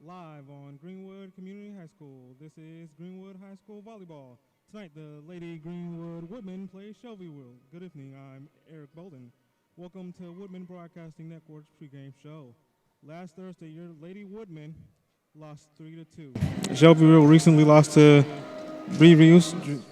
live on Greenwood Community High School. This is Greenwood High School Volleyball. Tonight, the Lady Greenwood Woodmen play Shelbyville. Good evening, I'm Eric Bolden. Welcome to Woodman Broadcasting Network's pregame show. Last Thursday, your Lady Woodmen lost 3-2. Shelbyville recently lost to Reuse.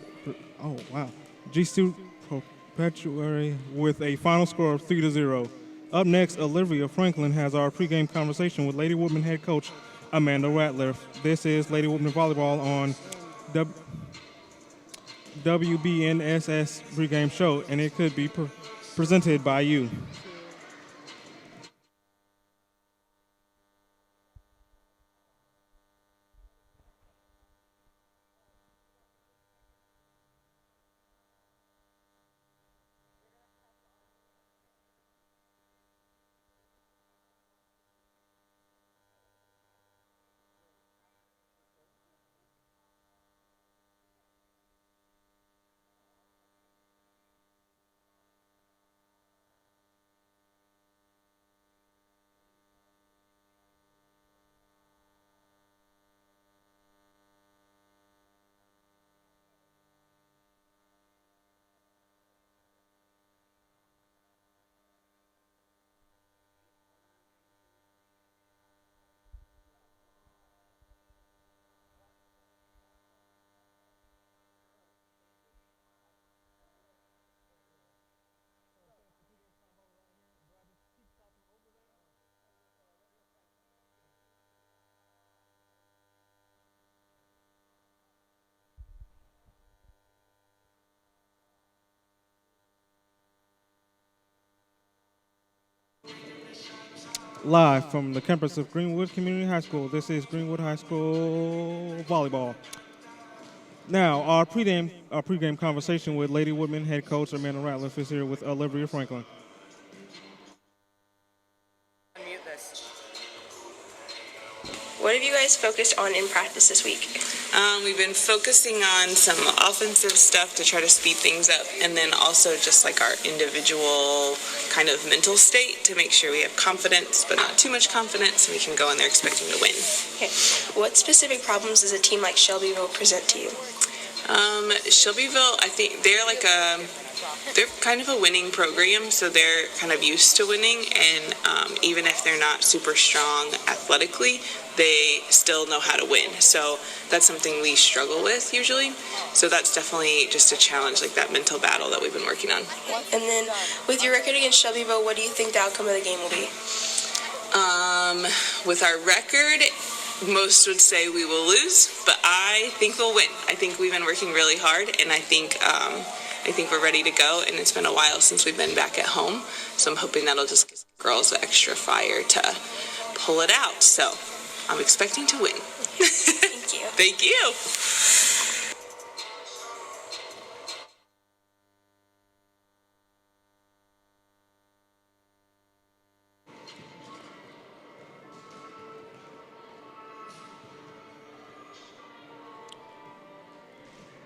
Oh, wow. G2 Perpetuary with a final score of 3-0. Up next, Olivia Franklin has our pregame conversation with Lady Woodman head coach Amanda Ratliff. This is Lady Woodman Volleyball on WBNSS pregame show, and it could be presented by you. Live from the campus of Greenwood Community High School, this is Greenwood High School Volleyball. Now, our pregame conversation with Lady Woodman head coach Amanda Ratliff is here with Olivia Franklin. Unmute this. What have you guys focused on in practice this week? We've been focusing on some offensive stuff to try to speed things up, and then also just like our individual kind of mental state to make sure we have confidence, but not too much confidence, so we can go in there expecting to win. Okay. What specific problems does a team like Shelbyville present to you? Shelbyville, I think they're kind of a winning program, so they're kind of used to winning, and even if they're not super strong athletically, they still know how to win. So that's something we struggle with usually. So that's definitely just a challenge, like that mental battle that we've been working on. And then with your record against Shelbyville, what do you think the outcome of the game will be? With our record, most would say we will lose, but I think we'll win. I think we've been working really hard, and I think we're ready to go, and it's been a while since we've been back at home, so I'm hoping that'll just give girls extra fire to pull it out. So I'm expecting to win. Thank you. Thank you.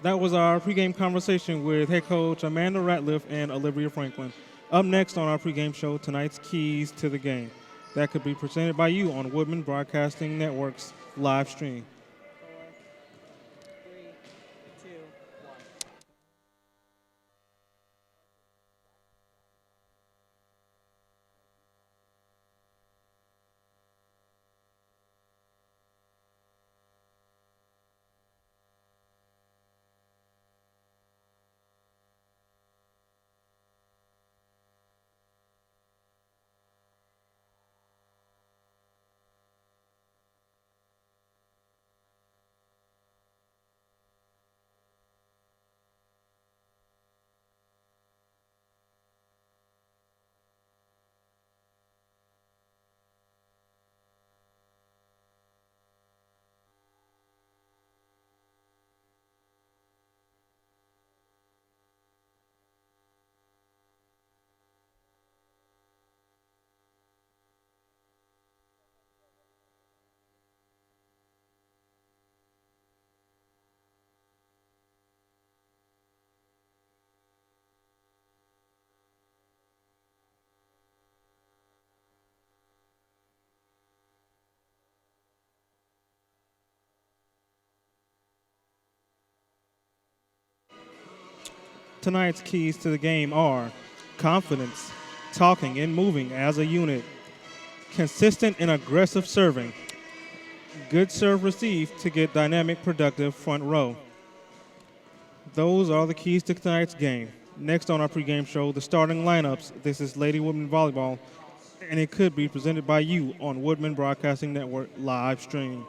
That was our pregame conversation with head coach Amanda Ratliff and Olivia Franklin. Up next on our pregame show, tonight's keys to the game. That could be presented by you on Woodman Broadcasting Network's live stream. Tonight's keys to the game are confidence, talking and moving as a unit, consistent and aggressive serving, good serve receive to get dynamic, productive front row. Those are the keys to tonight's game. Next on our pregame show, the starting lineups. This is Lady Women Volleyball, and it could be presented by you on Woodman Broadcasting Network live stream.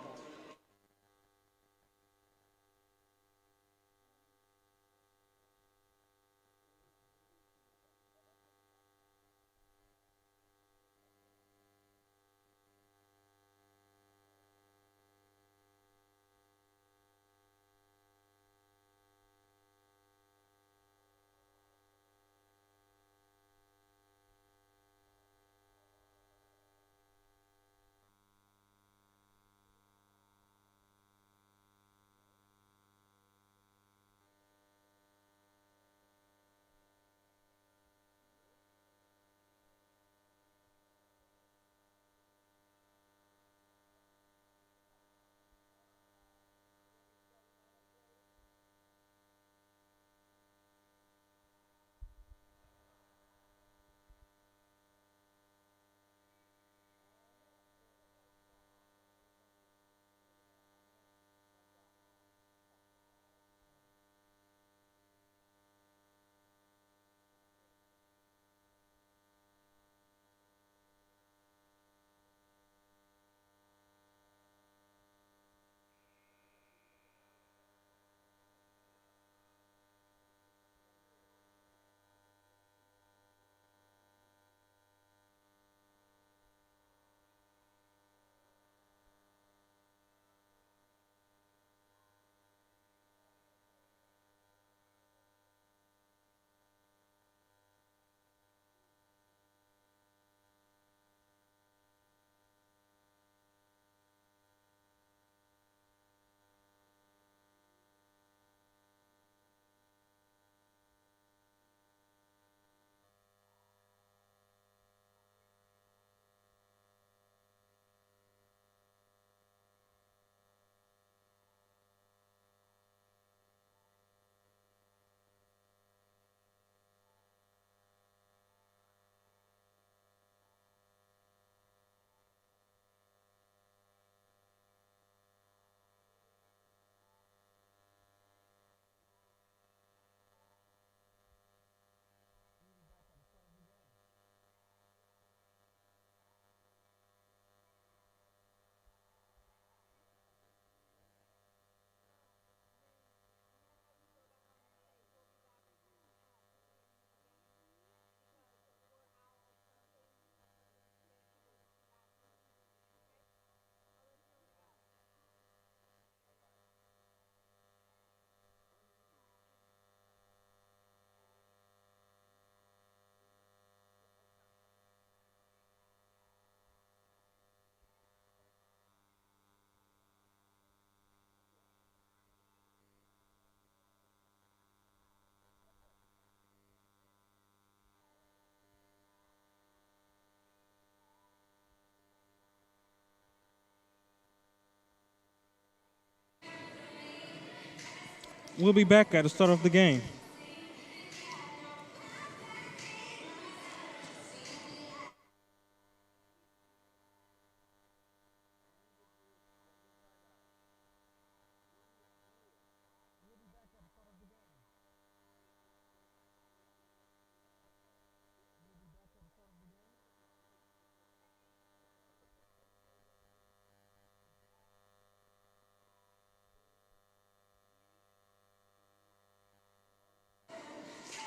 We'll be back at the start of the game.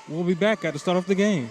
We'll be back at the start of the game.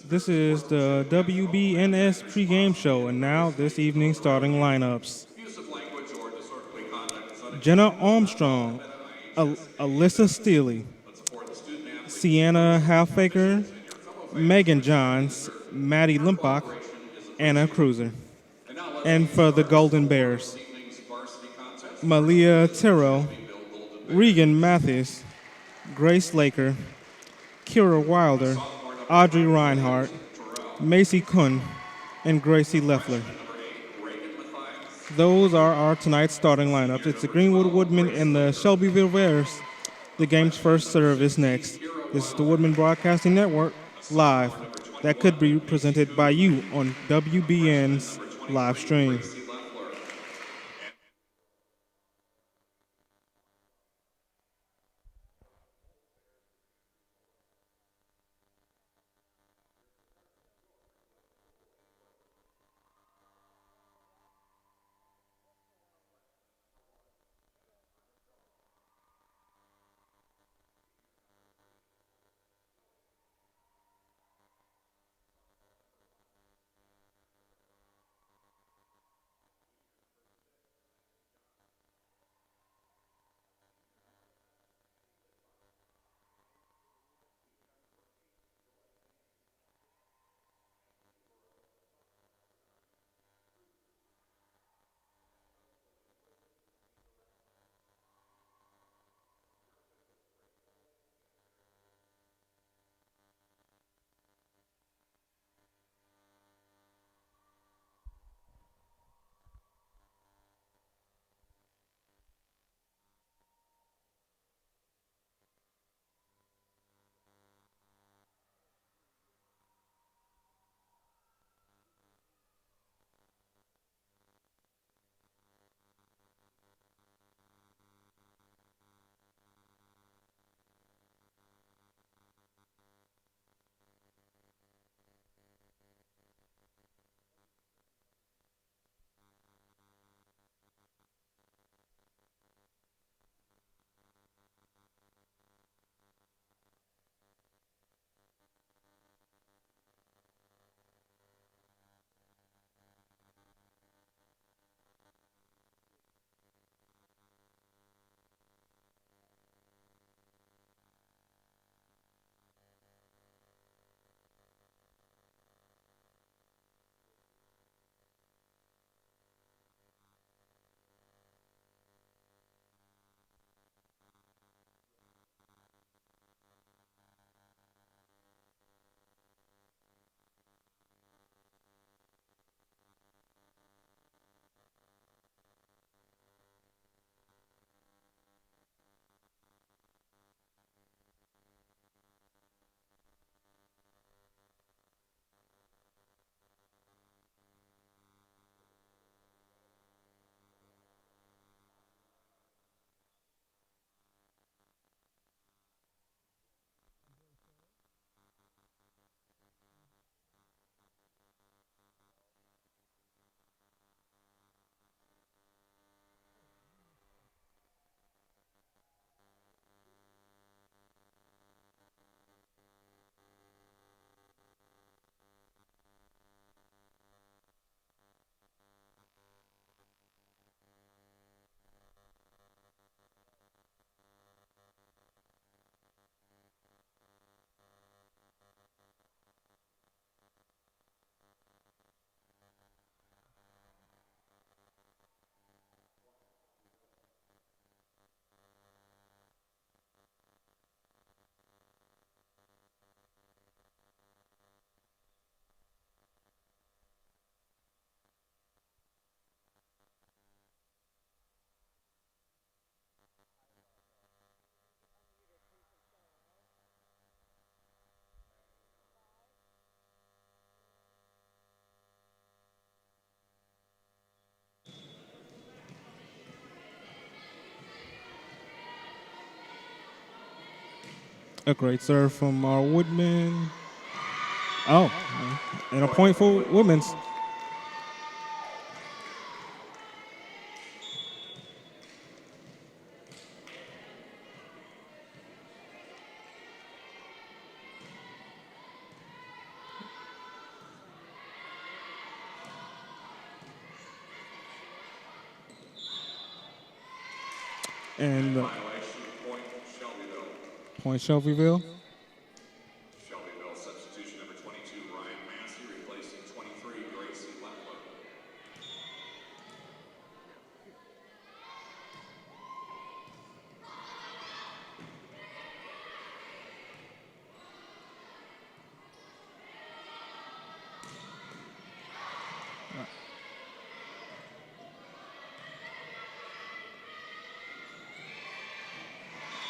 This is the WBNS pregame show, and now this evening's starting lineups. Jenna Armstrong, Alyssa Steely, Sienna Halfaker, Megan Johns, Maddie Limbach, Anna Cruiser. And for the Golden Bears, Malia Tyrrell, Regan Mathis, Grace Laker, Kira Wilder, Audrey Reinhardt, Macy Kuhn, and Gracie Leffler. Those are our tonight's starting lineups. It's the Greenwood Woodmen and the Shelbyville Bears. The game's first serve is next. This is the Woodman Broadcasting Network, live. That could be presented by you on WBN's live stream. A great serve from our Woodmen. Oh, and a point for Women's. And point Shelbyville. Shelbyville substitution number 22, Ryan Massey, replacing 23, Gracie Leffler.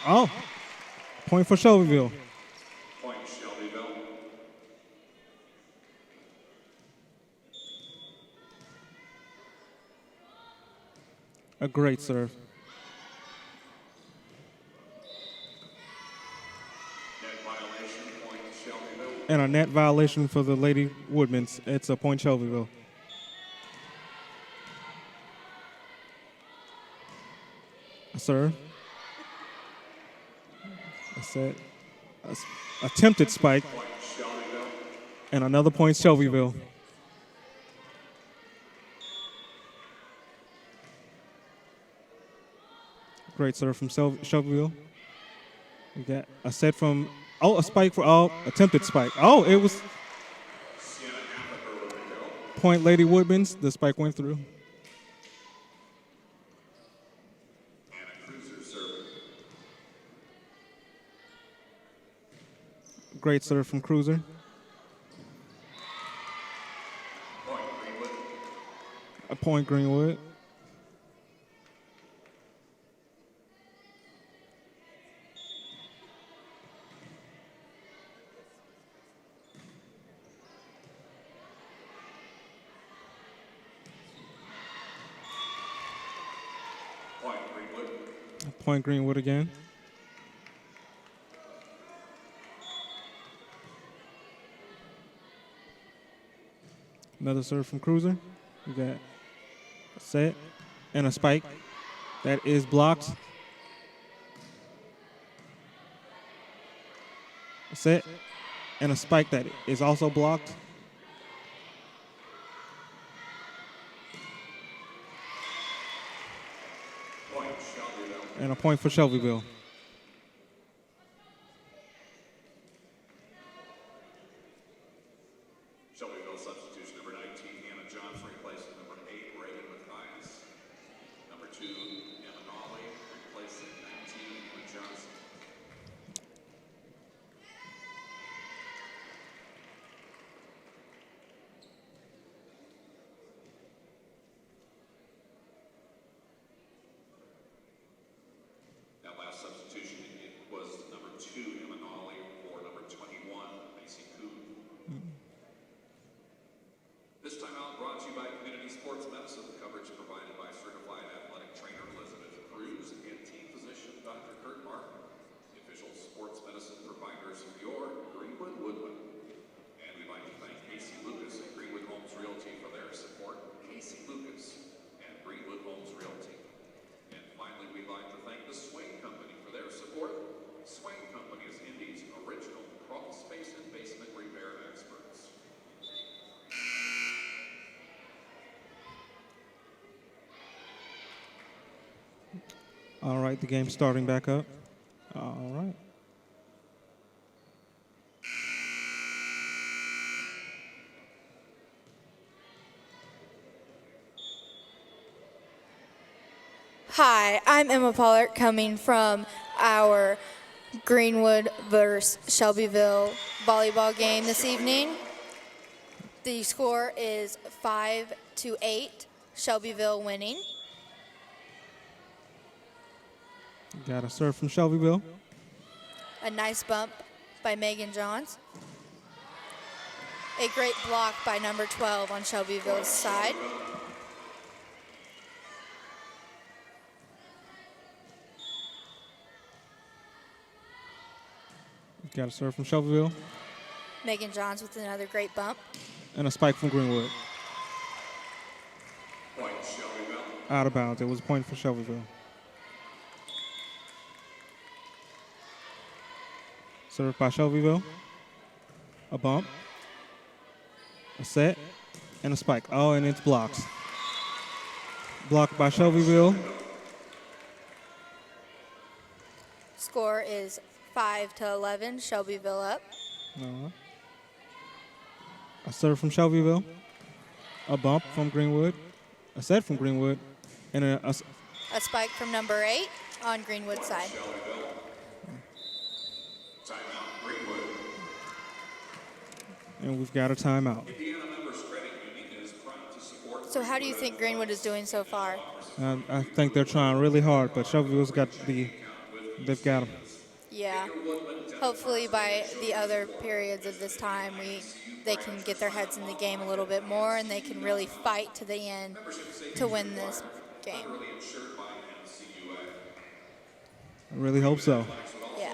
Oh, point for Shelbyville. Point Shelbyville. A great serve. Net violation, point Shelbyville. And a net violation for the Lady Woodmans. It's a point Shelbyville. A serve. A set. Attempted spike. Point Shelbyville. And another point Shelbyville. Great serve from Shelbyville. We got a set from, a spike for, attempted spike. Oh, it was point Lady Woodmans. The spike went through. And a cruiser serve. Great serve from Cruiser. Point Greenwood. A point Greenwood. Point Greenwood. Point Greenwood again. Another serve from Cruiser. We got a set and a spike. That is blocked. A set and a spike that is also blocked. Point Shelbyville. And a point for Shelbyville. Shelbyville substitution number 19, Hannah Johnson, replacing number 8, Reagan Mathias. Number 2, Emma Nolly, replacing 19, Emma Johnson. That last substitution, it was number 2, Emma Nolly, for number 21, Macy Coon. This time out brought to you by Community Sports Medicine, coverage provided by certified athletic trainer Elizabeth Cruz and team physician Dr. Kurt Martin, the official sports medicine providers of your Greenwood Woodland. And we'd like to thank Casey Lucas and Greenwood Homes Realty for their support. Casey Lucas and Greenwood Homes Realty. And finally, we'd like to thank the Swain Company for their support. Swain Company is Indy's original crawl space and basement repair experts. All right, the game's starting back up. All right. Hi, I'm Emma Pollard coming from our Greenwood versus Shelbyville volleyball game this evening. The score is 5-8, Shelbyville winning. Got a serve from Shelbyville. A nice bump by Megan Johns. A great block by number 12 on Shelbyville's side. Got a serve from Shelbyville. Megan Johns with another great bump. And a spike from Greenwood. Point Shelbyville. Out of bounds. It was a point for Shelbyville. Served by Shelbyville. A bump. A set. And a spike. Oh, and it's blocked. Blocked by Shelbyville. Score is 5-11, Shelbyville up. A serve from Shelbyville. A bump from Greenwood. A set from Greenwood. And A spike from number 8 on Greenwood side. Timeout, Greenwood. and we've got a timeout. Indiana Members Credit Union is proud to support. So how do you think Greenwood is doing so far? I think they're trying really hard, but Shelbyville's got they've got them. Yeah. Hopefully by the other periods of this time, they can get their heads in the game a little bit more, and they can really fight to the end to win this game. I really hope so. Yeah.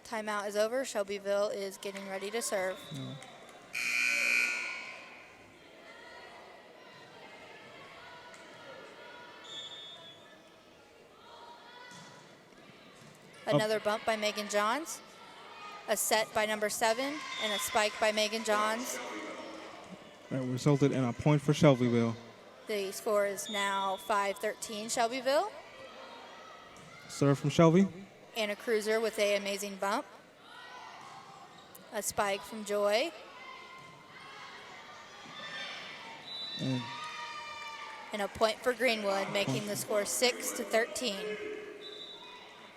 Timeout is over. Shelbyville is getting ready to serve. Another bump by Megan Johns. A set by number 7 and a spike by Megan Johns. That resulted in a point for Shelbyville. The score is now 5-13 Shelbyville. Serve from Shelby. Anna Cruiser with an amazing bump. A spike from Joy. And a point for Greenwood, making the score 6-13.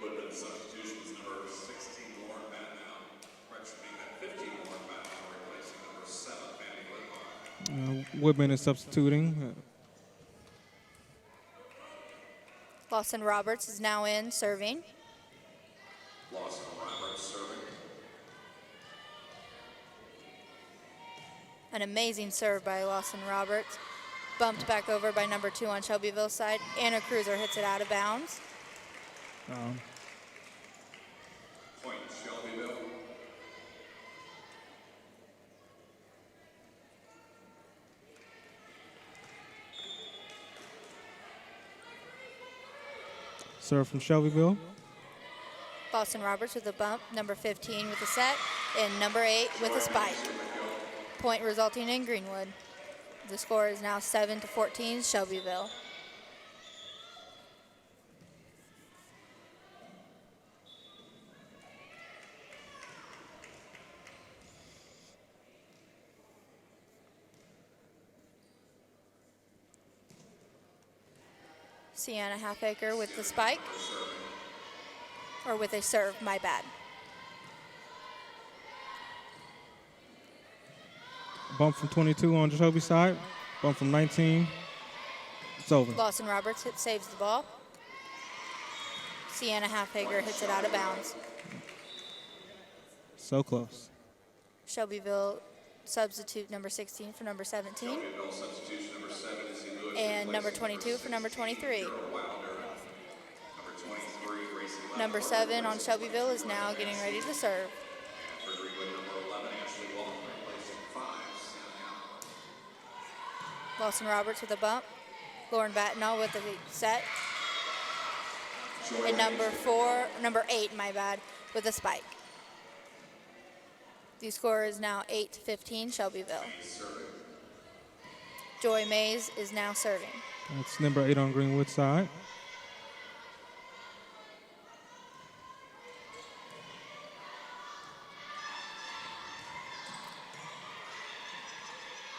Woodman substitutions number 16, Lauren Batnow. Correction, make that 15, Lauren Batnow, replacing number 7, Mandy Whitmore. Woodman is substituting. Lawson Roberts is now in, serving. Lawson Roberts serving. An amazing serve by Lawson Roberts. Bumped back over by number 2 on Shelbyville's side. Anna Cruiser hits it out of bounds. Point Shelbyville. Serve from Shelbyville. Lawson Roberts with a bump, number 15 with a set, and number 8 with a spike. Point resulting in Greenwood. The score is now 7-14 Shelbyville. Sienna Halfacre with the spike. Or with a serve, my bad. Bump from 22 on Shelby's side. Bump from 19. It's over. Lawson Roberts saves the ball. Sienna Halfacre hits it out of bounds. So close. Shelbyville substitute number 16 for number 17. Shelbyville substitution number 7 is Lewis. And number 22 for number 23. Number 23, racing left. Number 7 on Shelbyville is now getting ready to serve. For Greenwood, number 11, Ashley Walton, replacing 5, Sam Allen. Lawson Roberts with a bump. Lauren Battenall with a set. And number 8, my bad, with a spike. The score is now 8-15 Shelbyville. Joy Mays is now serving. That's number 8 on Greenwood's side.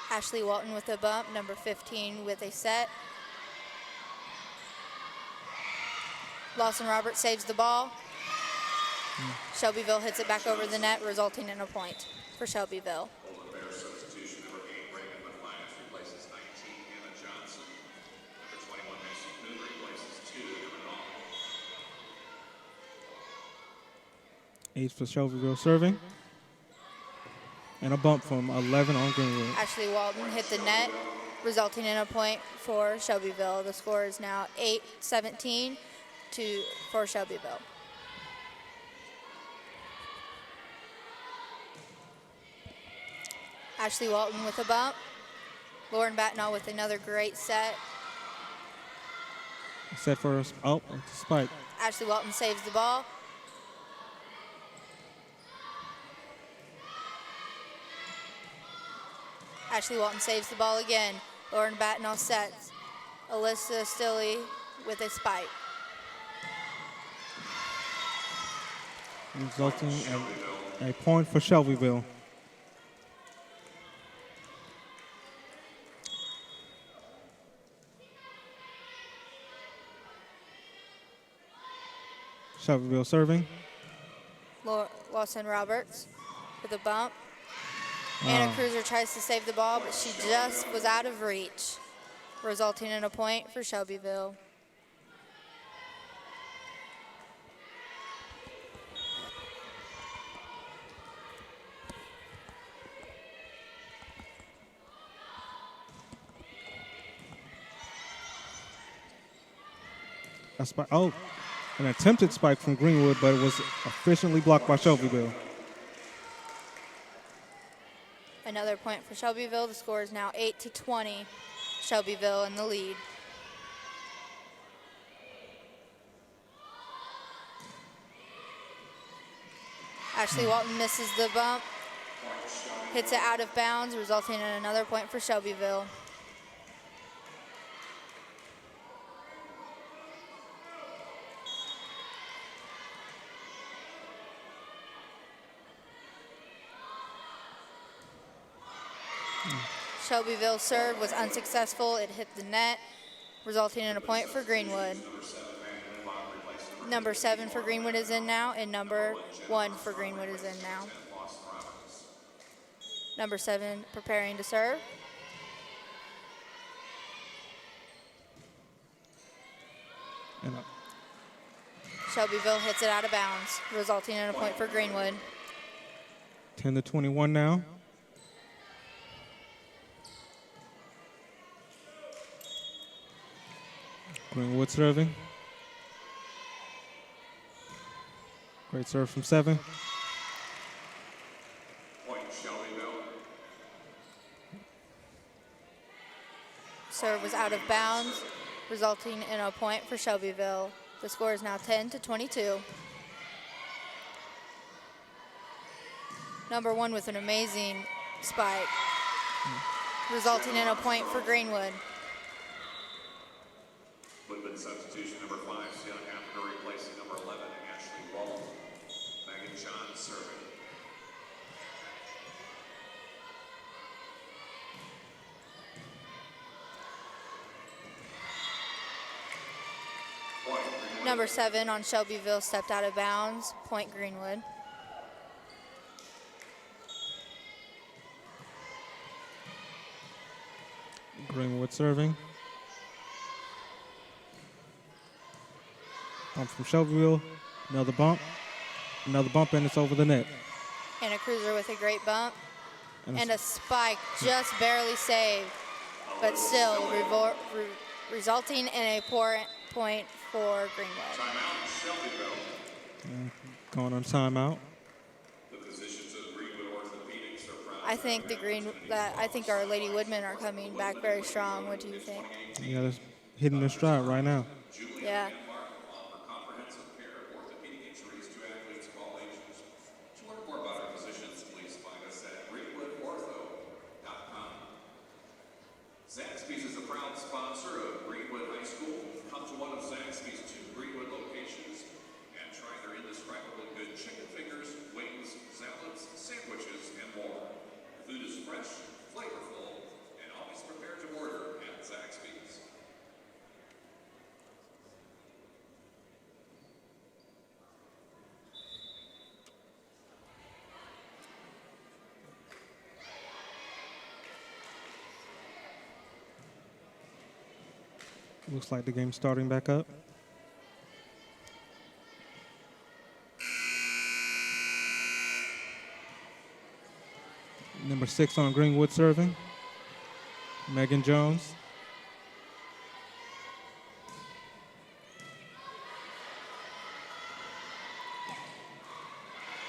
Ashley Walton with a bump, number 15 with a set. Lawson Roberts saves the ball. Shelbyville hits it back over the net, resulting in a point for Shelbyville. Golden Bears substitution number 8, Reagan McLeod replaces 19, Hannah Johnson. Number 21, Mason Kuhn replaces 2, Emma Nall. 8 for Shelbyville serving. And a bump from 11 on Greenwood. Ashley Walton hit the net, resulting in a point for Shelbyville. The score is now 8-17 for Shelbyville. Ashley Walton with a bump. Lauren Battenall with another great set. Set first. Oh, it's a spike. Ashley Walton saves the ball. Ashley Walton saves the ball again. Lauren Batten sets. Alyssa Stilley with a spike. Resulting in a point for Shelbyville. Shelbyville serving. Lawson Roberts with a bump. Anna Cruiser tries to save the ball, but she just was out of reach, resulting in a point for Shelbyville. A spike. Oh, an attempted spike from Greenwood, but it was efficiently blocked by Shelbyville. Another point for Shelbyville. The score is now 8-20. Shelbyville in the lead. Ashley Walton misses the bump, hits it out of bounds, resulting in another point for Shelbyville. Shelbyville's serve was unsuccessful. It hit the net, resulting in a point for Greenwood. Number 7 for Greenwood is in now, and number 1 for Greenwood is in now. Number 7 preparing to serve. Shelbyville hits it out of bounds, resulting in a point for Greenwood. 10-21 now. Greenwood serving. Great serve from 7. Point Shelbyville. Serve was out of bounds, resulting in a point for Shelbyville. The score is now 10-22. Number 1 with an amazing spike, resulting in a point for Greenwood. Woodman substitution number 5, Sienna Hafner replacing number 11, Ashley Walton. Megan John serving. Number 7 on Shelbyville stepped out of bounds, point Greenwood. Greenwood serving. Bump from Shelbyville. Another bump, and it's over the net. And a cruiser with a great bump. And a spike just barely saved, but still resulting in a point for Greenwood. Timeout, Shelbyville. Going on timeout. The physicians of Greenwood Orthopedics are proud. I think our Lady Woodmen are coming back very strong. What do you think? Yeah, they're hitting their stride right now. Yeah. Comprehensive care of orthopedic injuries to athletes of all ages. To learn more about our physicians, please find us at greenwoodortho.com. Zaxby's is a proud sponsor of Greenwood High School. Come to one of Zaxby's 2 Greenwood locations and try their indescribably good chicken fingers, wings, salads, sandwiches, and more. Food is fresh, flavorful, and always prepared to order at Zaxby's. Looks like the game's starting back up. Number 6 on Greenwood serving. Megan Jones.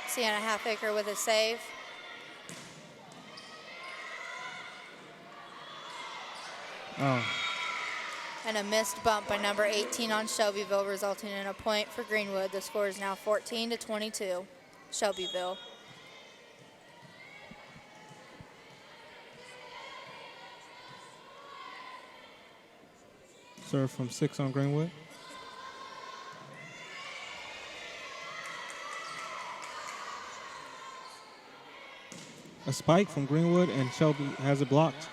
Sienna Halfacre with a save. Oh. And a missed bump by number 18 on Shelbyville, resulting in a point for Greenwood. The score is now 14-22, Shelbyville. Serve from 6 on Greenwood. A spike from Greenwood, and Shelby has it blocked.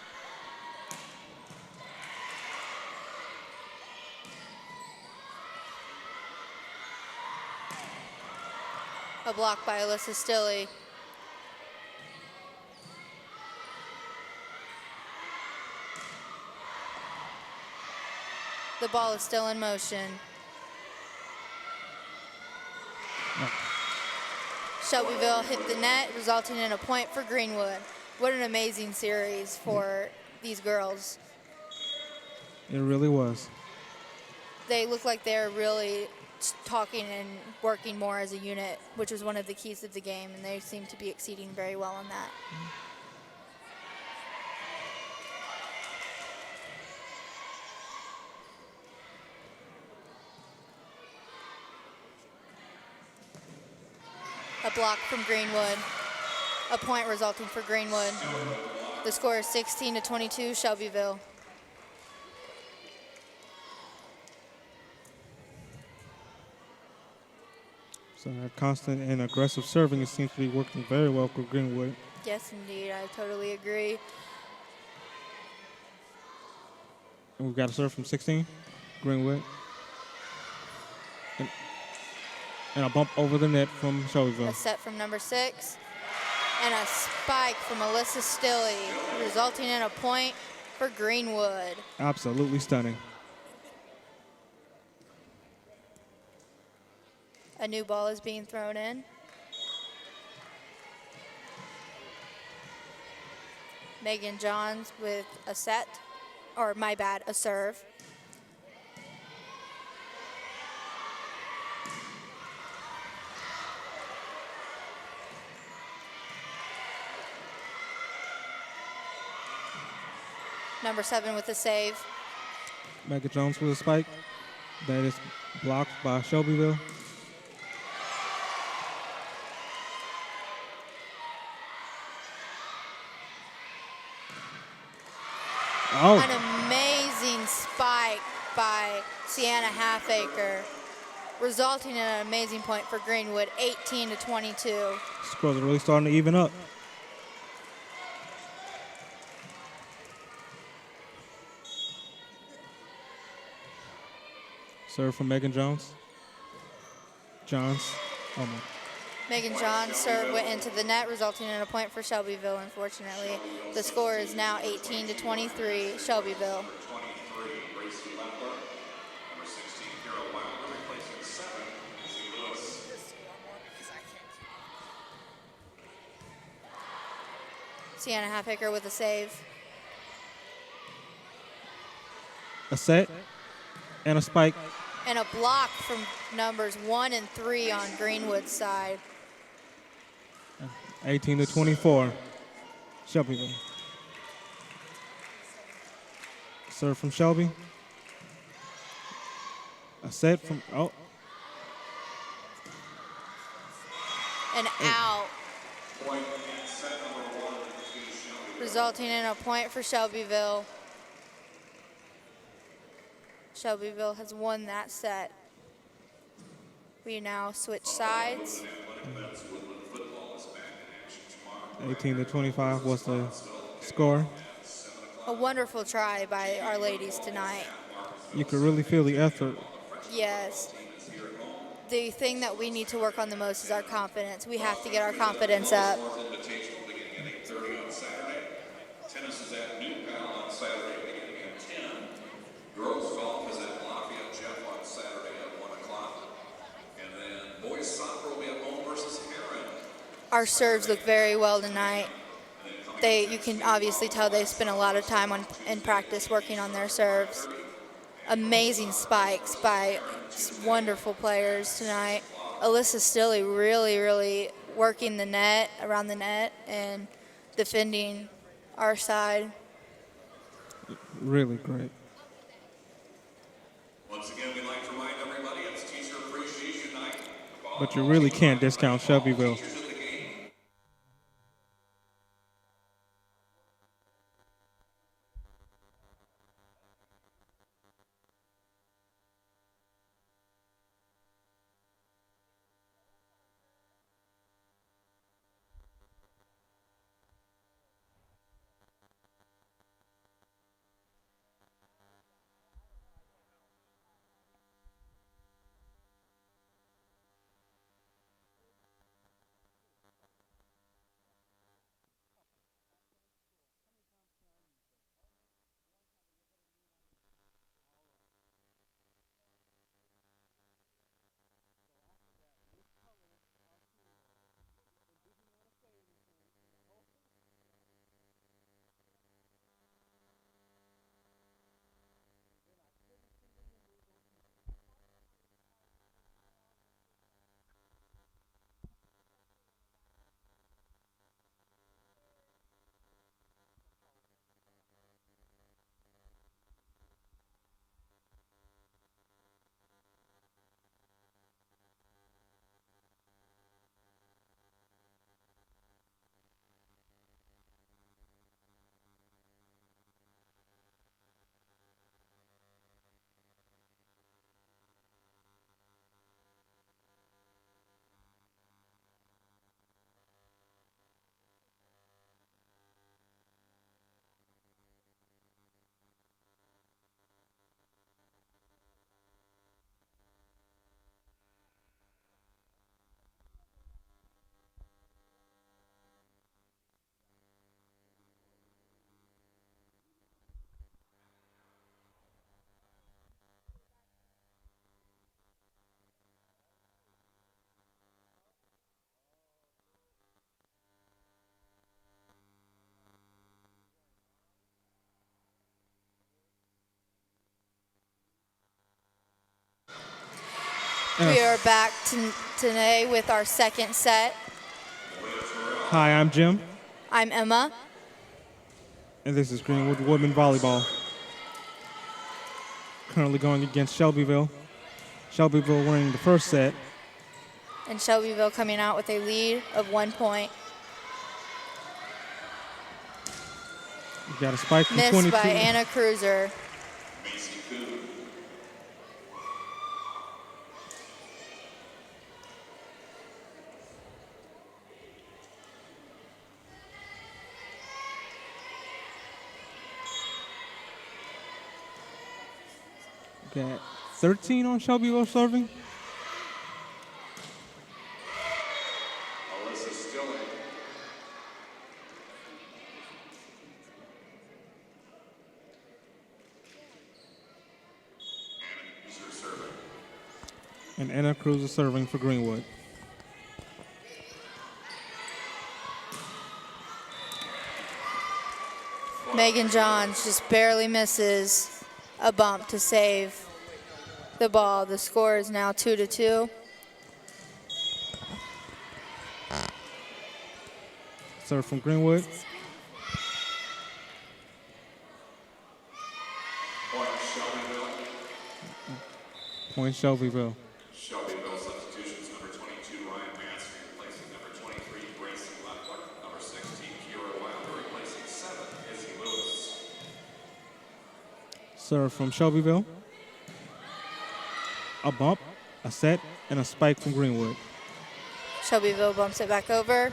A block by Alyssa Stilley. The ball is still in motion. Shelbyville hit the net, resulting in a point for Greenwood. What an amazing series for these girls. It really was. They look like they're really talking and working more as a unit, which was one of the keys of the game, and they seem to be exceeding very well on that. A block from Greenwood. A point resulting for Greenwood. The score is 16-22, Shelbyville. So that constant and aggressive serving, it seems to be working very well for Greenwood. Yes, indeed. I totally agree. And we've got a serve from 16, Greenwood. And a bump over the net from Shelbyville. A set from number 6. And a spike from Alyssa Stilley, resulting in a point for Greenwood. Absolutely stunning. A new ball is being thrown in. Megan Johns with a set, or my bad, a serve. Number 7 with a save. Megan Jones with a spike. That is blocked by Shelbyville. Oh. An amazing spike by Sienna Halfacre, resulting in an amazing point for Greenwood, 18-22. Scores are really starting to even up. Serve from Megan Jones. Johns. Oh my. Megan Johns' serve went into the net, resulting in a point for Shelbyville, unfortunately. The score is now 18-23, Shelbyville. Sienna Halfacre with a save. A set and a spike. And a block from numbers 1 and 3 on Greenwood's side. 18-24, Shelbyville. Serve from Shelby. A set from, oh. And out. Resulting in a point for Shelbyville. Shelbyville has won that set. We now switch sides. 18-25 was the score. A wonderful try by our ladies tonight. You could really feel the effort. Yes. The thing that we need to work on the most is our confidence. We have to get our confidence up. Tennis is at New Pal on Saturday beginning at 10. Girls golf is at Lafayette Jeff on Saturday at 1 o'clock. And then boys soccer will be at home versus Heron. Our serves look very well tonight. You can obviously tell they spent a lot of time in practice working on their serves. Amazing spikes by wonderful players tonight. Alyssa Stilley really working the net, around the net, and defending our side. Really great. Once again, we'd like to remind everybody it's Teacher Appreciation Night. But you really can't discount Shelbyville. Teachers at the game. We are back today with our second set. Hi, I'm Jim, I'm Emma. and this is Greenwood Woodman Volleyball. Currently going against Shelbyville. Shelbyville winning the first set. And Shelbyville coming out with a lead of 1 point. We got a spike from Missed 22. by Anna Cruiser. Got 13 on Shelbyville serving. Alyssa Stilling. Anna Cruiser serving. And Anna Cruz is serving for Greenwood. Megan Johns just barely misses a bump to save the ball. The score is now 2-2. Serve from Greenwood. Point Shelbyville. Point Shelbyville. Shelbyville substitutions, number 22, Ryan Mansfield, replacing number 23, Grayson Lutwick, number 16, Kira Wilder, replacing 7, Izzy Lewis. Serve from Shelbyville. A bump, a set, and a spike from Greenwood. Shelbyville bumps it back over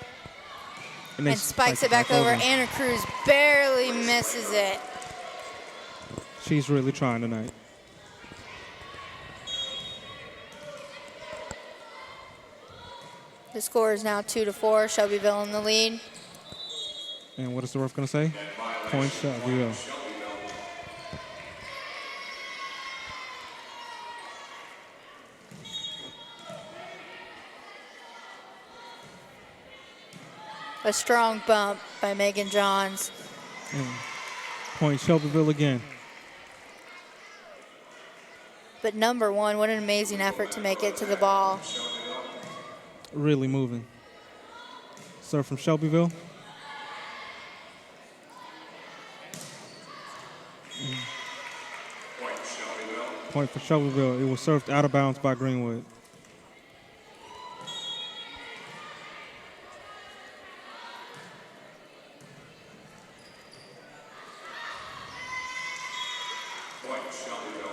they and spikes it back over. Anna Cruz barely misses it. She's really trying tonight. The score is now 2-4. Shelbyville in the lead. And what is the ref going to say? Point Shelbyville. A strong bump by Megan Johns. And point Shelbyville again. But number one, what an amazing effort to make it to the ball. Really moving. Serve from Shelbyville. Point for Shelbyville. It was served out of bounds by Greenwood.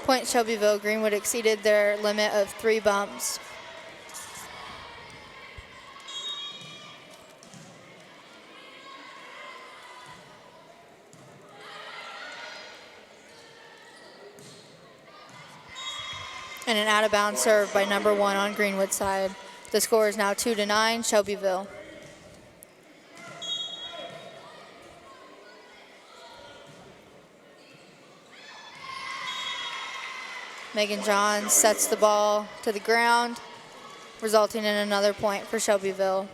Point Shelbyville. Greenwood exceeded their limit of 3 bumps. And an out-of-bounds serve by number 1 on Greenwood's side. The score is now 2-9, Shelbyville. Megan Johns sets the ball to the ground, resulting in another point for Shelbyville.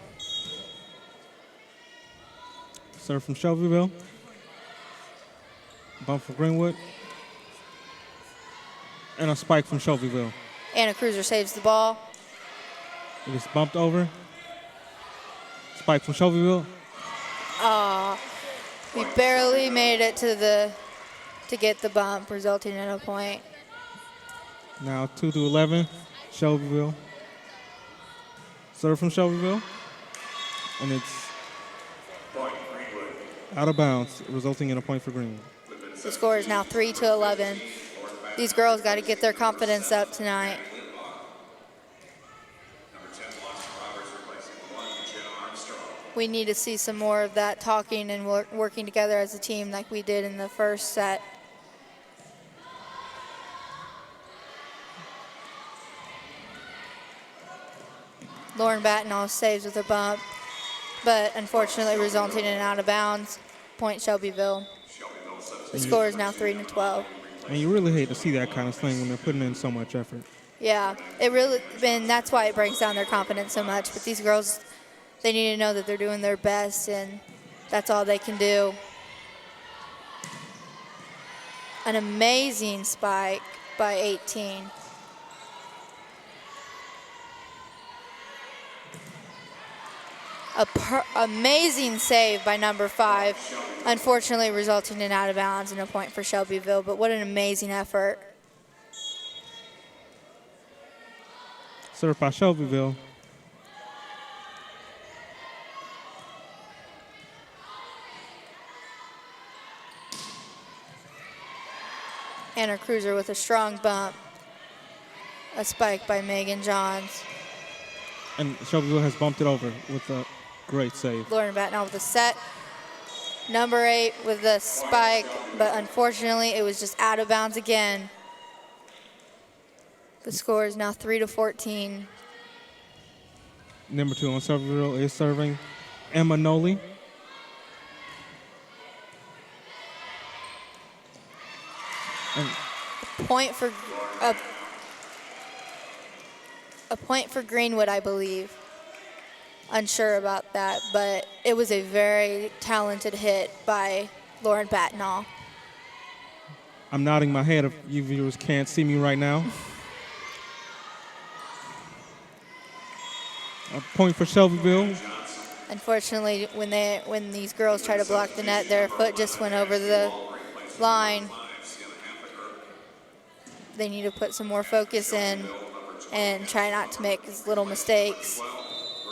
Serve from Shelbyville. Bump for Greenwood. And a spike from Shelbyville. Anna Cruiser saves the ball. It is bumped over. Spike from Shelbyville. We barely made it to get the bump, resulting in a point. Now 2-11, Shelbyville. Serve from Shelbyville. And it's out of bounds, resulting in a point for Greenwood. The score is now 3-11. These girls got to get their confidence up tonight. We need to see some more of that talking and working together as a team like we did in the first set. Lauren Battenall saves with a bump, but unfortunately resulting in an out of bounds. Point Shelbyville. The score is now 3-12. And you really hate to see that kind of thing when they're putting in so much effort. Yeah, that's why it brings down their confidence so much. But these girls, they need to know that they're doing their best, and that's all they can do. An amazing spike by 18. Amazing save by number 5, unfortunately resulting in out of bounds and a point for Shelbyville, but what an amazing effort. Served by Shelbyville. Anna Cruiser with a strong bump. A spike by Megan Johns. And Shelbyville has bumped it over with a great save. Lauren Battenall with a set. Number 8 with a spike, but unfortunately it was just out of bounds again. The score is now 3-14. Number 2 on Shelbyville is serving Emma Noli. And A point for Greenwood, I believe. Unsure about that, but it was a very talented hit by Lauren Battenall. I'm nodding my head if you viewers can't see me right now. A point for Shelbyville. Unfortunately, when these girls try to block the net, their foot just went over the line. They need to put some more focus in and try not to make little mistakes,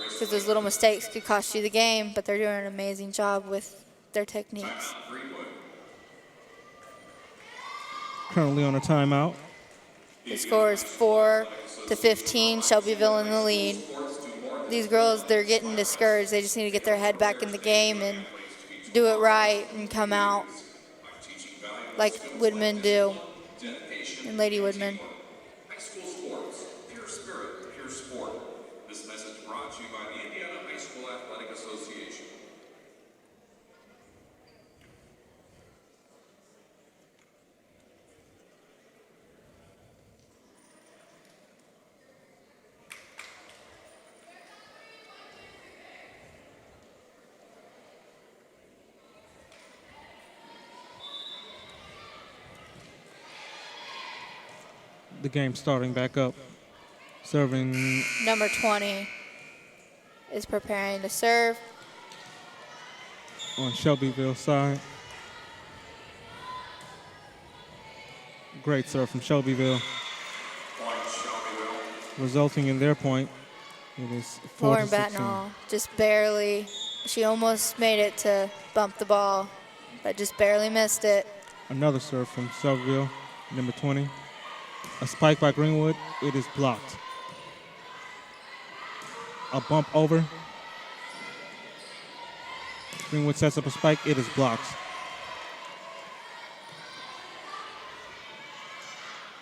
because those little mistakes could cost you the game, but they're doing an amazing job with their techniques. Currently on a timeout. The score is 4-15, Shelbyville in the lead. These girls, they're getting discouraged. They just need to get their head back in the game and do it right and come out like Woodman do, and Lady Woodman. High school sports, pure spirit, pure sport. This message brought to you by the Indiana High School Athletic Association. The game starting back up. Serving Number 20 is preparing to serve. on Shelbyville side. great serve from Shelbyville, Point Shelbyville. resulting in their point. It is 4 Lauren to 16. Batnall just barely, she almost made it to bump the ball, but just barely missed it. Another serve from Shelbyville, number 20. A spike by Greenwood. It is blocked. A bump over. Greenwood sets up a spike. It is blocked.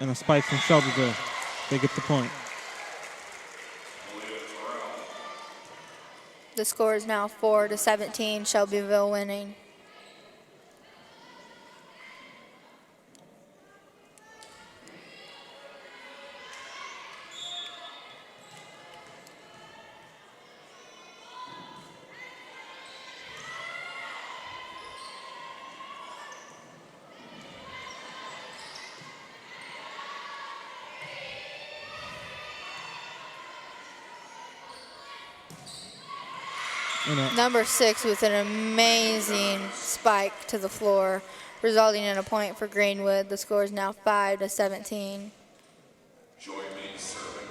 And a spike from Shelbyville. They get the point. The score is now 4 to 17, Shelbyville winning. Number 6 with an amazing spike to the floor, resulting in a point for Greenwood. The score is now 5 to 17. Joy May serving.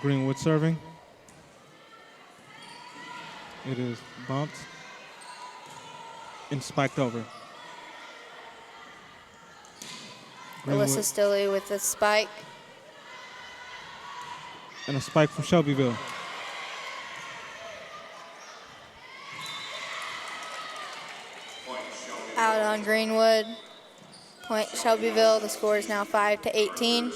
Greenwood serving. It is bumped and spiked over. Alyssa Stilley with the spike. And a spike from Shelbyville. Out on Greenwood. Point Shelbyville. The score is now 5 to 18.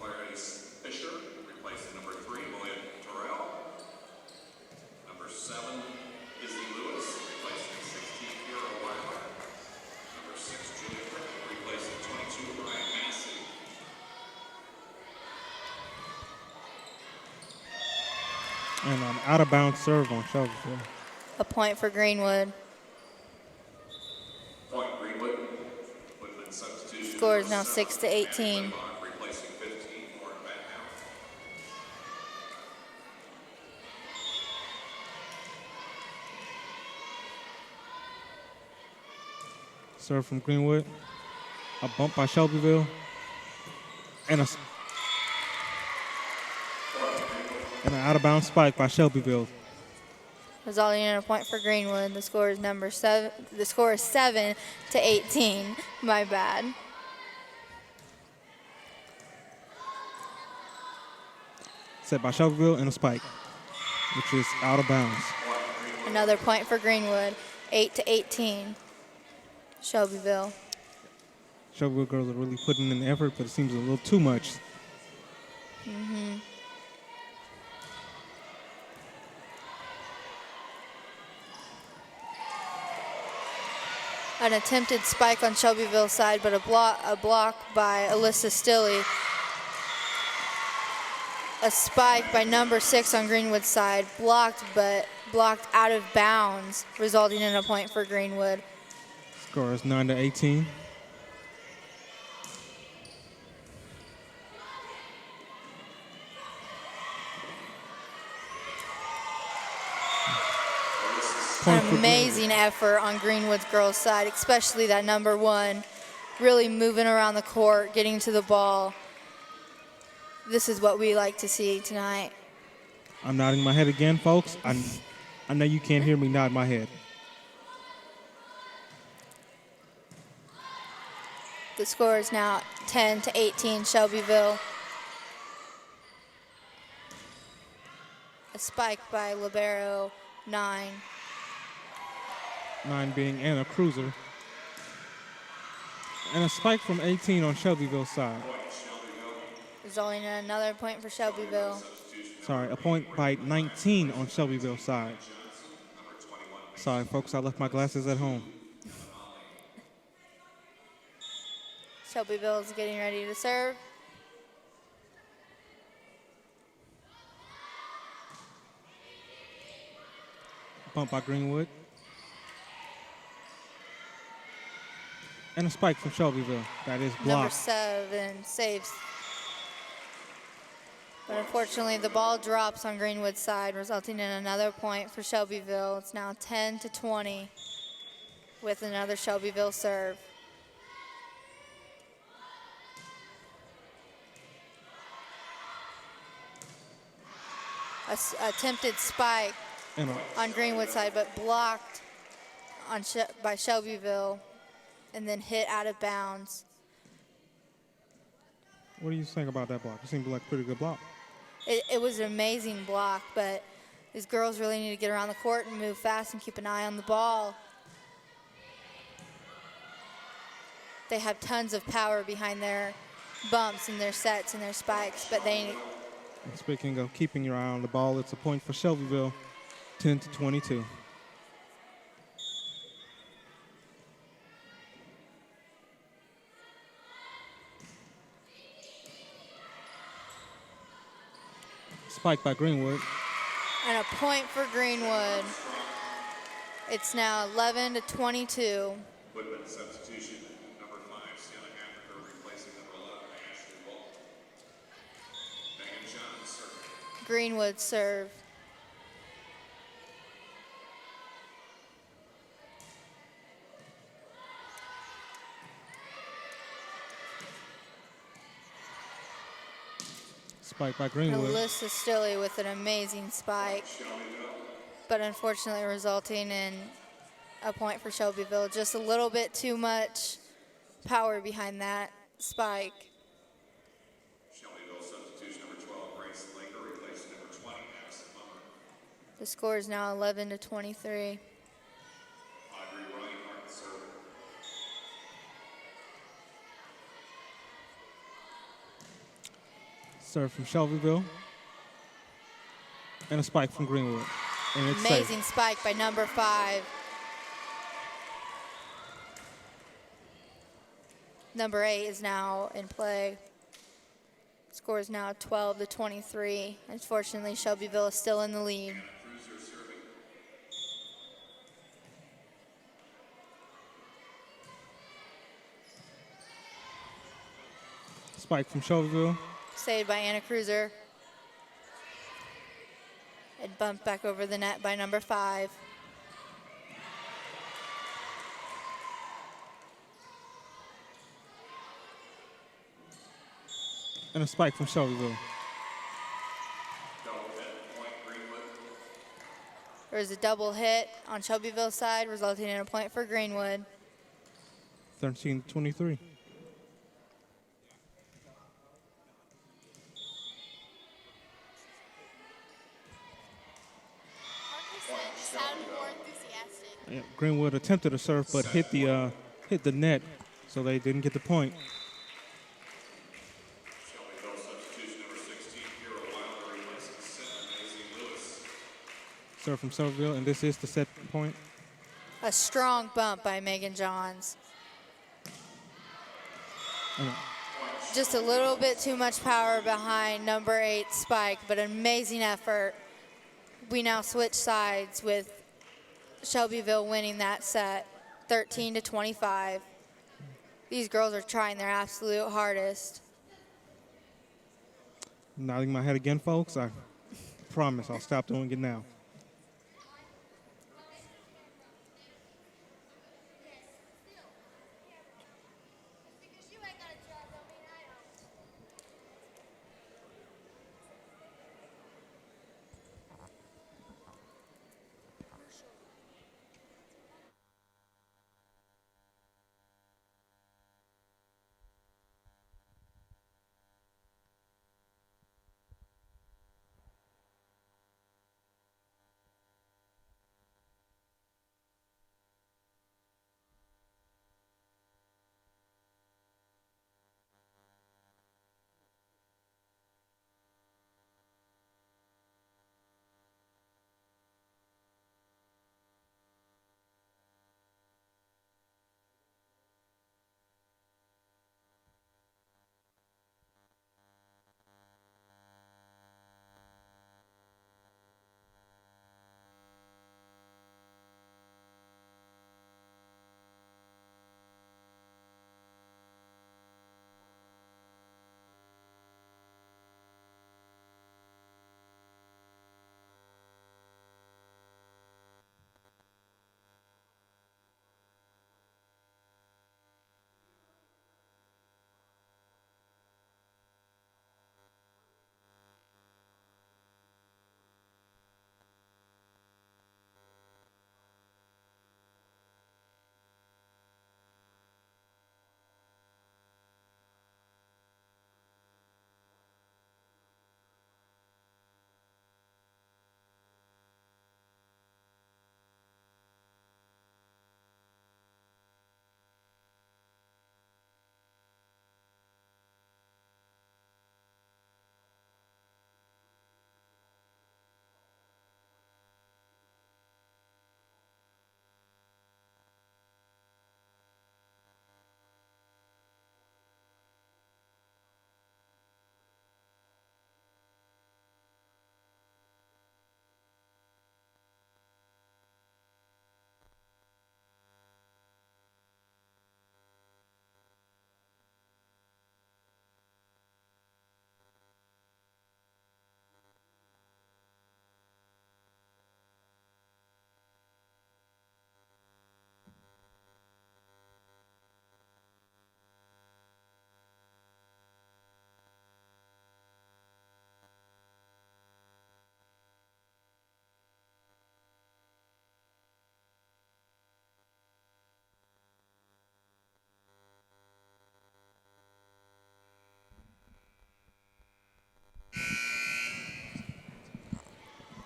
Clarice Fisher replacing number 3, William Terrell. Number 7, Izzy Lewis replacing 16, Kira Weiler. Number 6, Julia Frick replacing 22, Ryan Massey. And an out-of-bounds serve on Shelbyville. A point for Greenwood. Point Greenwood. With the substitution. Score is now 6 to 18. Replacing 15, Lauren Batnall. Serve from Greenwood. A bump by Shelbyville. And an out-of-bounds spike by Shelbyville. Resulting in a point for Greenwood. The score is number 7. The score is 7 to 18. My bad. Set by Shelbyville and a spike, which is out of bounds. Another point for Greenwood. 8 to 18. Shelbyville. Shelbyville girls are really putting in the effort, but it seems a little too much. An attempted spike on Shelbyville's side, but a block by Alyssa Stilley. A spike by number 6 on Greenwood's side, blocked out of bounds, resulting in a point for Greenwood. Score is 9 to 18. An amazing effort on Greenwood's girls' side, especially that number 1, really moving around the court, getting to the ball. This is what we like to see tonight. I'm nodding my head again, folks. I know you can't hear me nod my head. The score is now 10 to 18, Shelbyville. A spike by libero 9. 9 being Anna Cruiser. And a spike from 18 on Shelbyville's side. Resulting in another point for Shelbyville. Sorry, a point by 19 on Shelbyville's side. Sorry, folks, I left my glasses at home. Shelbyville is getting ready to serve. Bump by Greenwood. And a spike from Shelbyville. That is Number blocked. 7 saves. But unfortunately, the ball drops on Greenwood's side, resulting in another point for Shelbyville. It's now 10-20 with another Shelbyville serve. Attempted spike on Greenwood's side, but blocked by Shelbyville and then hit out of bounds. What do you think about that block? It seemed like a pretty good block. It was an amazing block, but these girls really need to get around the court and move fast and keep an eye on the ball. They have tons of power behind their bumps and their sets and their spikes, but they... And speaking of keeping your eye on the ball, it's a point for Shelbyville, 10-22. Spike by Greenwood. And a point for Greenwood. It's now 11-22. Woodman substitution, number 5, Sienna Africa, replacing number 11, Ashley Wall. Megan John, serve. Greenwood serve. Spike by Greenwood. Alyssa Stilley with an amazing spike, but unfortunately resulting in a point for Shelbyville. Just a little bit too much power behind that spike. Shelbyville substitution, number 12, Grace Laker, replacing number 20, Madison Mummer. The score is now 11-23. Audrey Reinhardt, serve. Serve from Shelbyville. And a spike from Greenwood. And it's Amazing safe. spike by number 5. Number 8 is now in play. Score is now 12-23. Unfortunately, Shelbyville is still in the lead. Cruiser serving. Spike from Shelbyville. Saved by Anna Cruiser. And bumped back over the net by number 5. And a spike from Shelbyville. Double hit, point Greenwood. There was a double hit on Shelbyville's side, resulting in a point for Greenwood. 13-23. Yeah, Greenwood attempted a serve, but hit the net, so they didn't get the point. Shelbyville substitution, number 16, Kira Wilder, replacing 7, Maisie Lewis. Serve from Shelbyville, and this is the set point. A strong bump by Megan Johns. Just a little bit too much power behind number 8 spike, but an amazing effort. We now switch sides with Shelbyville winning that set, 13-25. These girls are trying their absolute hardest. Nodding my head again, folks. I promise I'll stop doing it now.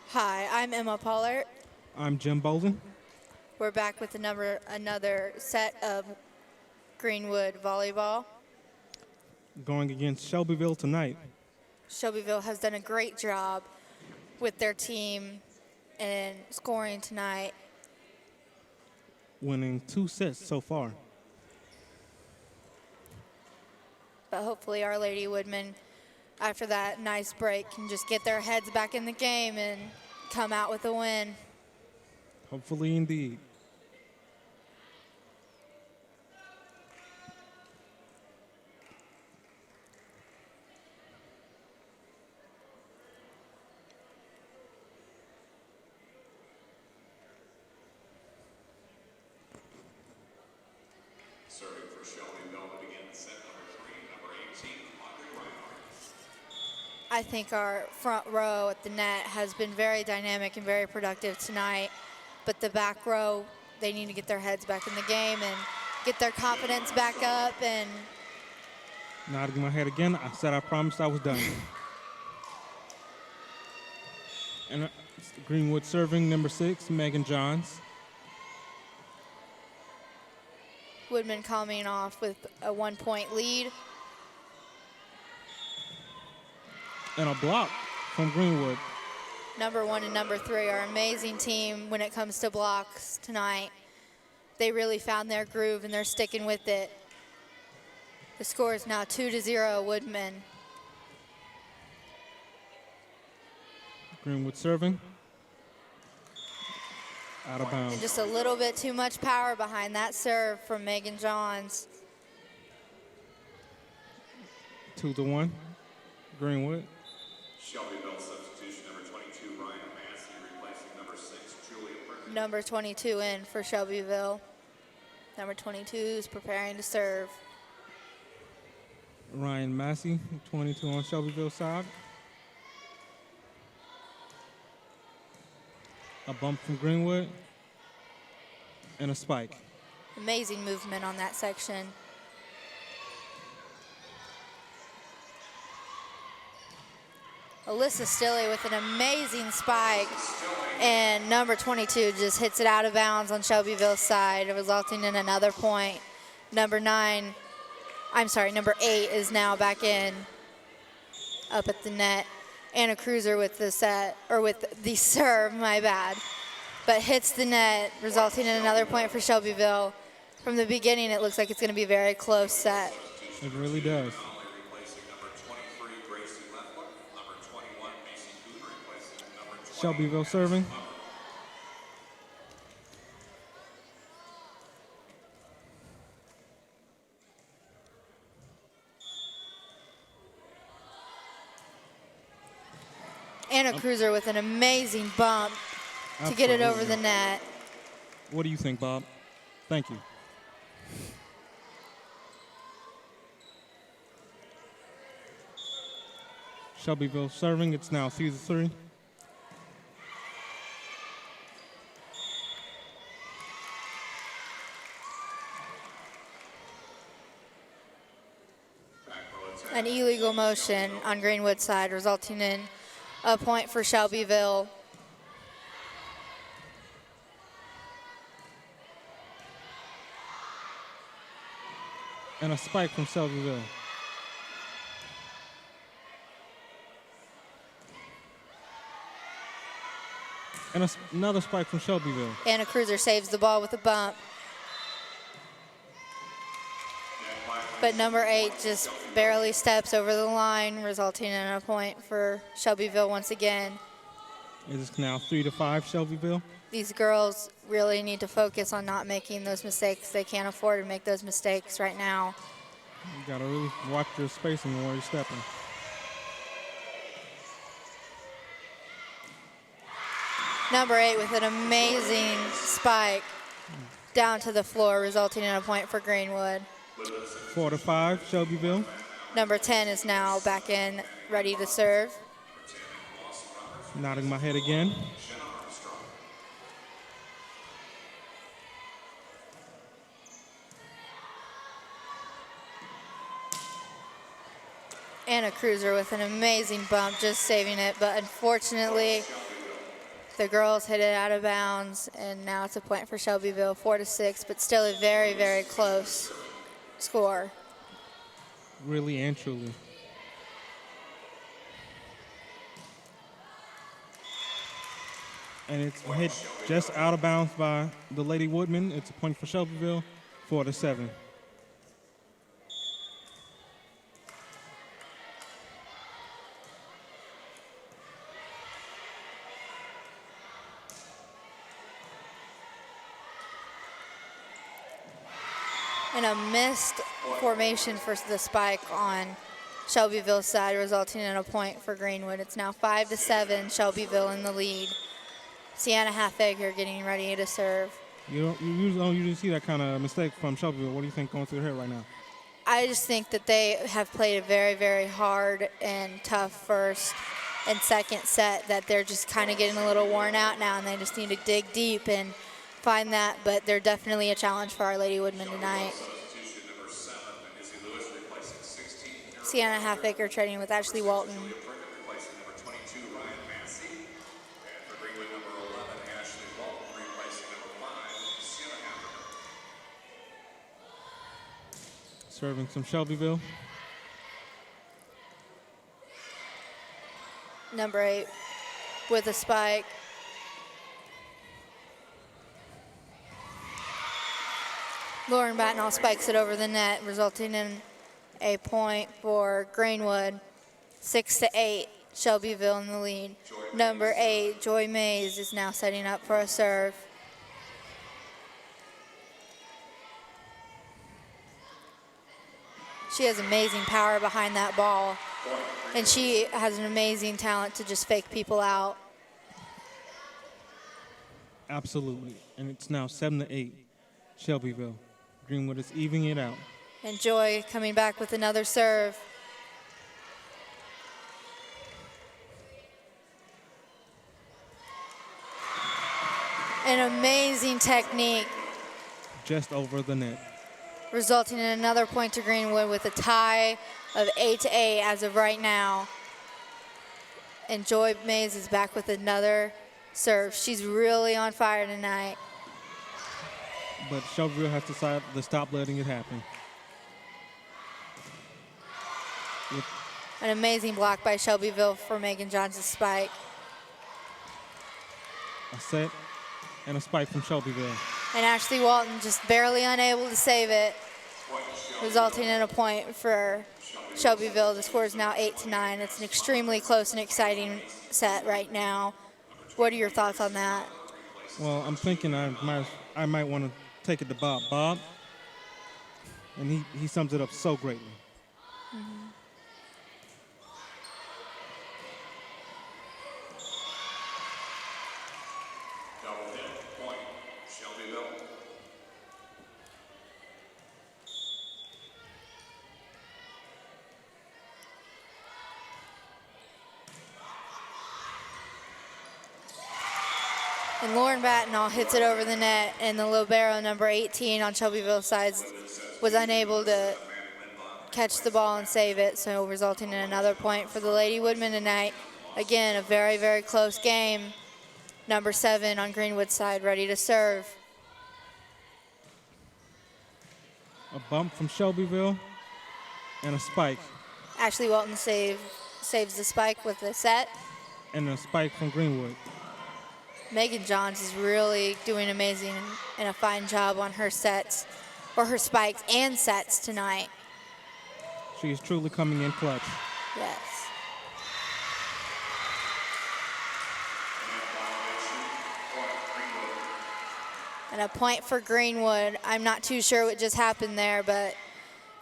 Hi, I'm Emma Pollard. I'm Jim Bolden. We're back with another set of Greenwood volleyball. Going against Shelbyville tonight. Shelbyville has done a great job with their team and scoring tonight. Winning 2 sets so far. But hopefully our Lady Woodmen, after that nice break, can just get their heads back in the game and come out with a win. Hopefully indeed. Serving for Shelbyville to begin set number 3, number 18, Audrey Reinhardt. I think our front row at the net has been very dynamic and very productive tonight. But the back row, they need to get their heads back in the game and get their confidence back up. And Nodding my head again. I said I promised I was done. And Greenwood serving number 6, Megan Johns. Woodman coming off with a 1-point lead. And a block from Greenwood. Number 1 and number 3 are an amazing team when it comes to blocks tonight. They really found their groove and they're sticking with it. The score is now 2-0 Woodman. Greenwood serving. Out of And bounds. just a little bit too much power behind that serve from Megan Johns. 2-1. Greenwood. Shelbyville substitution number 22, Ryan Massey, replacing number 6, Julia Perkins. Number 22 in for Shelbyville. Number 22 is preparing to serve. Ryan Massey, 22 on Shelbyville side. A bump from Greenwood. And a spike. Amazing movement on that section. Alyssa Stilley with an amazing spike. And number 22 just hits it out of bounds on Shelbyville's side, resulting in another point. Number 8 is now back in, up at the net. Anna Cruiser with the serve, my bad. But hits the net, resulting in another point for Shelbyville. From the beginning, it looks like it's going to be a very close set. It really does. Replacing number 23, Gracie Leffler. Number 21, Macy Cooter, replacing number 20. Shelbyville serving. Anna Cruiser with an amazing bump to get it over the net. What do you think, Bob? Thank you. Shelbyville serving. It's now 3-3. An illegal motion on Greenwood's side, resulting in a point for Shelbyville. And a spike from Shelbyville. And another spike from Shelbyville. Anna Cruiser saves the ball with a bump. But number 8 just barely steps over the line, resulting in a point for Shelbyville once again. It is now 3-5 Shelbyville. These girls really need to focus on not making those mistakes. They can't afford to make those mistakes right now. You gotta really watch your spacing where you're stepping. Number 8 with an amazing spike down to the floor, resulting in a point for Greenwood. 4-5 Shelbyville. Number 10 is now back in, ready to serve. Nodding my head again. and a cruiser with an amazing bump, just saving it. But unfortunately, the girls hit it out of bounds, and now it's a point for Shelbyville, 4-6, but still a very, very close score. Really and truly. And it's hit just out of bounds by the Lady Woodmen. It's a point for Shelbyville, 4-7. And a missed formation for the spike on Shelbyville's side, resulting in a point for Greenwood. It's now 5-7, Shelbyville in the lead. Sienna Halfegger getting ready to serve. You don't usually see that kind of mistake from Shelbyville. What do you think going through her right now? I just think that they have played a very, very hard and tough first and second set, that they're just kind of getting a little worn out now, and they just need to dig deep and find that. But they're definitely a challenge for our Lady Woodmen tonight. Sienna Halfacre trading with Ashley Walton. Serving some Shelbyville. Number 8 with a spike. Lauren Battenall spikes it over the net, resulting in a point for Greenwood. 6-8, Shelbyville in the lead. Number 8, Joy Mays, is now setting up for a serve. She has amazing power behind that ball, and she has an amazing talent to just fake people out. Absolutely. And it's now 7-8, Shelbyville. Greenwood is evening it out. And Joy coming back with another serve. An amazing technique. Just over the net. Resulting in another point to Greenwood with a tie of 8-8 as of right now. And Joy Mays is back with another serve. She's really on fire tonight. But Shelbyville has decided to stop letting it happen. An amazing block by Shelbyville for Megan Johns' spike. A set and a spike from Shelbyville. And Ashley Walton just barely unable to save it, resulting in a point for Shelbyville. The score is now 8-9. It's an extremely close and exciting set right now. What are your thoughts on that? Well, I'm thinking I might want to take it to Bob. Bob, and he sums it up so greatly. Mm-hmm. And Lauren Battenall hits it over the net, and the libero, number 18 on Shelbyville's side, was unable to catch the ball and save it, so resulting in another point for the Lady Woodmen tonight. Again, a very, very close game. Number 7 on Greenwood's side, ready to serve. A bump from Shelbyville and a spike. Ashley Walton saves the spike with the set. And a spike from Greenwood. Megan Johns is really doing amazing and a fine job on her sets, or her spikes and sets tonight. She is truly coming in clutch. Yes. And a point for Greenwood. I'm not too sure what just happened there, but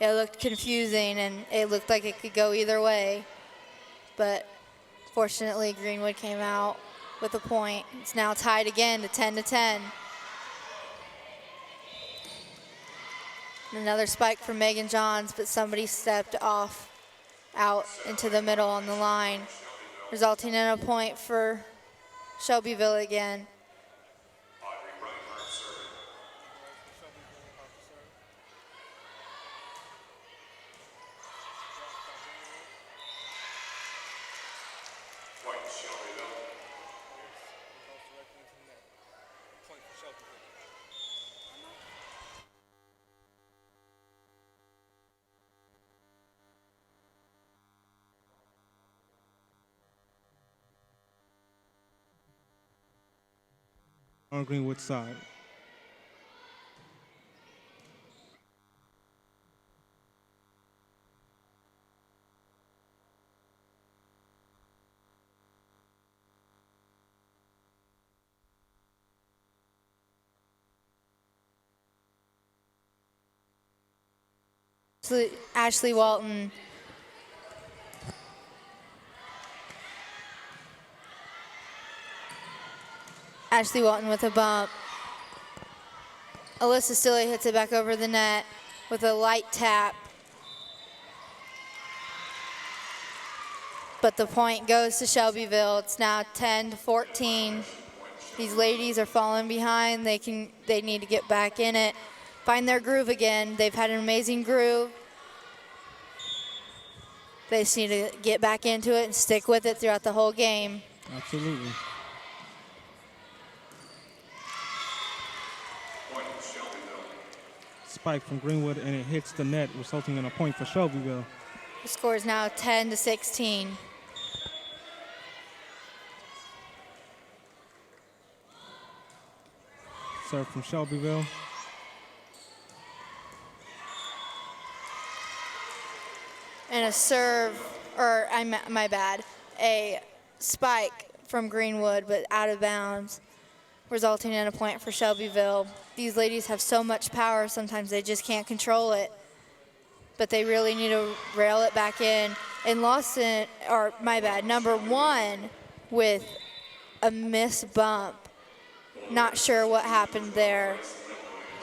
it looked confusing and it looked like it could go either way. But fortunately, Greenwood came out with a point. It's now tied again to 10-10. Another spike from Megan Johns, but somebody stepped off out into the middle on the line, resulting in a point for Shelbyville again. on Greenwood's side. Ashley Walton. Ashley Walton with a bump. Alyssa Stilley hits it back over the net with a light tap. But the point goes to Shelbyville. It's now 10-14. These ladies are falling behind. They need to get back in it, find their groove again. They've had an amazing groove. They just need to get back into it and stick with it throughout the whole game. Absolutely. Spike from Greenwood, and it hits the net, resulting in a point for Shelbyville. The score is now 10-16. Serve from Shelbyville. And a serve, or my bad, a spike from Greenwood, but out of bounds, resulting in a point for Shelbyville. These ladies have so much power, sometimes they just can't control it. But they really need to rail it back in. And Lawson, or my bad, number one with a missed bump. Not sure what happened there.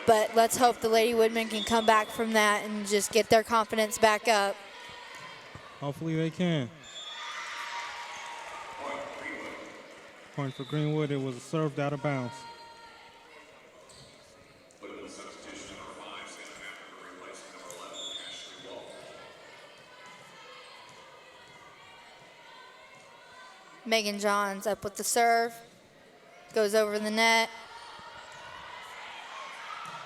But let's hope the Lady Woodmen can come back from that and just get their confidence back up. Hopefully they can. Point for Greenwood. It was served out of bounds. Megan Johns up with the serve. Goes over the net.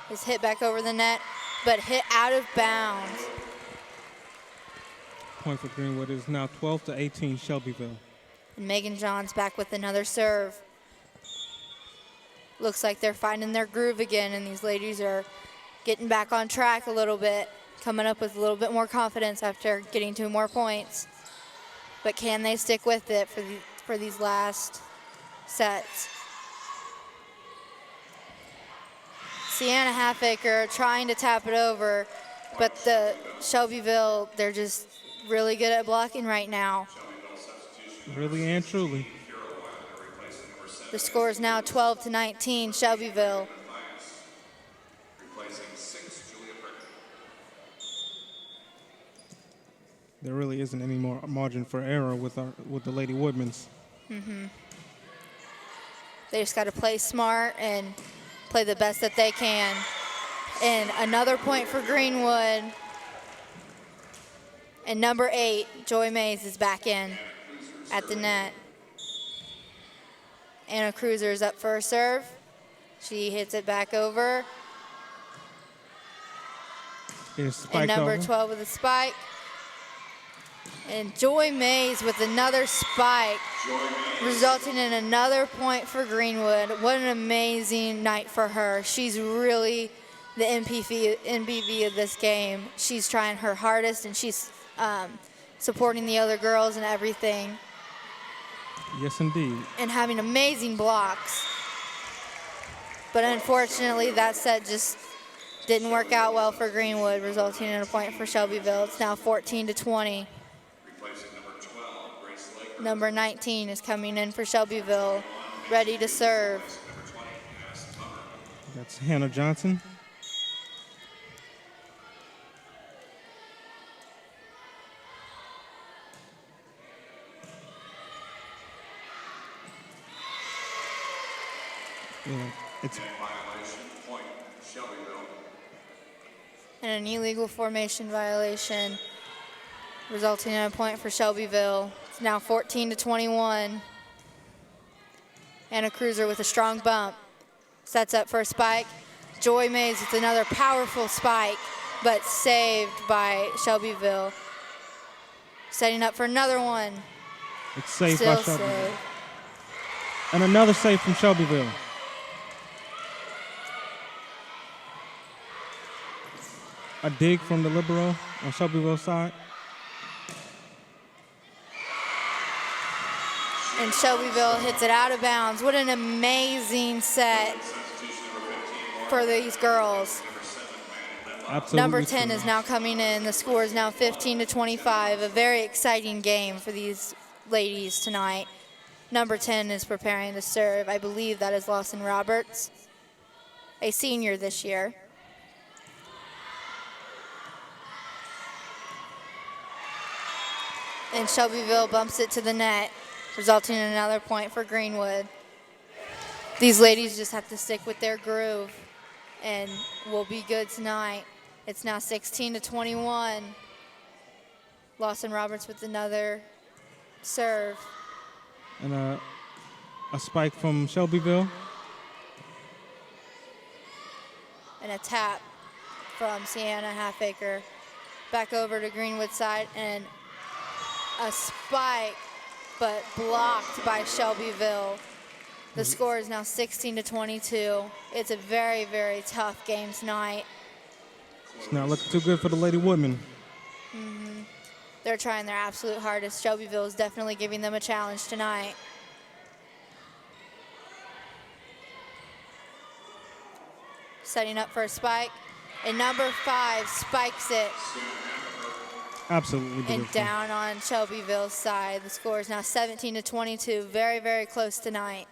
Is hit back over the net, but hit out of bounds. Point for Greenwood is now 12-18 Shelbyville. And Megan Johns back with another serve. Looks like they're finding their groove again, and these ladies are getting back on track a little bit, coming up with a little bit more confidence after getting 2 more points. But can they stick with it for these last sets? Sienna Halfaker trying to tap it over, but the Shelbyville, they're just really good at blocking right now. Really and truly. The score is now 12-19 Shelbyville. There really isn't any more margin for error with the Lady Woodmans. They just got to play smart and play the best that they can. And another point for Greenwood. And number 8, Joy Mays, is back in at the net. Anna Cruiser is up for a serve. She hits it back over. And number 12 with a spike. And Joy Mays with another spike, resulting in another point for Greenwood. What an amazing night for her. She's really the MVP of this game. She's trying her hardest, and she's supporting the other girls and everything. Yes, indeed. And having amazing blocks. But unfortunately, that set just didn't work out well for Greenwood, resulting in a point for Shelbyville. It's now 14-20. Number 19 is coming in for Shelbyville, ready to serve. That's Hannah Johnson. Yeah, it's And an illegal formation violation, resulting in a point for Shelbyville. It's now 14-21. Anna Cruiser with a strong bump. Sets up for a spike. Joy Mays with another powerful spike, but saved by Shelbyville. Setting up for another one. It's saved Still by Shelbyville. saved. And another save from Shelbyville. a dig from the libero on Shelbyville's side. And Shelbyville hits it out of bounds. What an amazing set for these girls. Absolutely Number 10 true. is now coming in. The score is now 15-25. A very exciting game for these ladies tonight. Number 10 is preparing to serve. I believe that is Lawson Roberts, a senior this year. And Shelbyville bumps it to the net, resulting in another point for Greenwood. These ladies just have to stick with their groove and will be good tonight. It's now 16-21. Lawson Roberts with another serve. And a spike from Shelbyville. And a tap from Sienna Halfacre. Back over to Greenwood side, and a spike, but blocked by Shelbyville. The score is now 16-22. It's a very, very tough game tonight. It's not looking too good for the Lady Woodmen. They're trying their absolute hardest. Shelbyville is definitely giving them a challenge tonight. Setting up for a spike. And number 5 spikes it. Absolutely beautiful. And down on Shelbyville's side. The score is now 17-22. Very, very close tonight.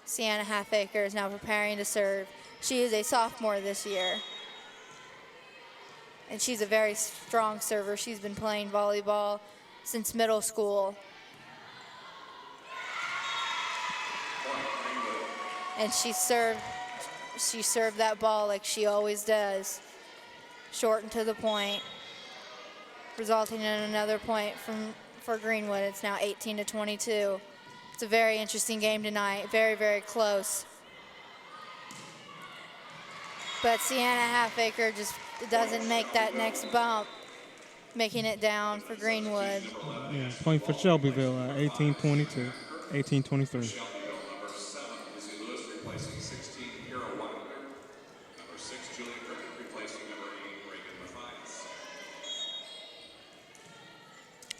Sienna Halfacre is now preparing to serve. She is a sophomore this year. And she's a very strong server. She's been playing volleyball since middle school. And she served that ball like she always does. Short and to the point, resulting in another point for Greenwood. It's now 18-22. It's a very interesting game tonight. Very, very close. But Sienna Halfacre just doesn't make that next bump, making it down for Greenwood. Yeah, point for Shelbyville, 18-22, 18-23. Number 7, Izzy Lewis replacing 16, Kara Wilder. Number 6, Julie Cricket replacing number 8, Reagan Mathias.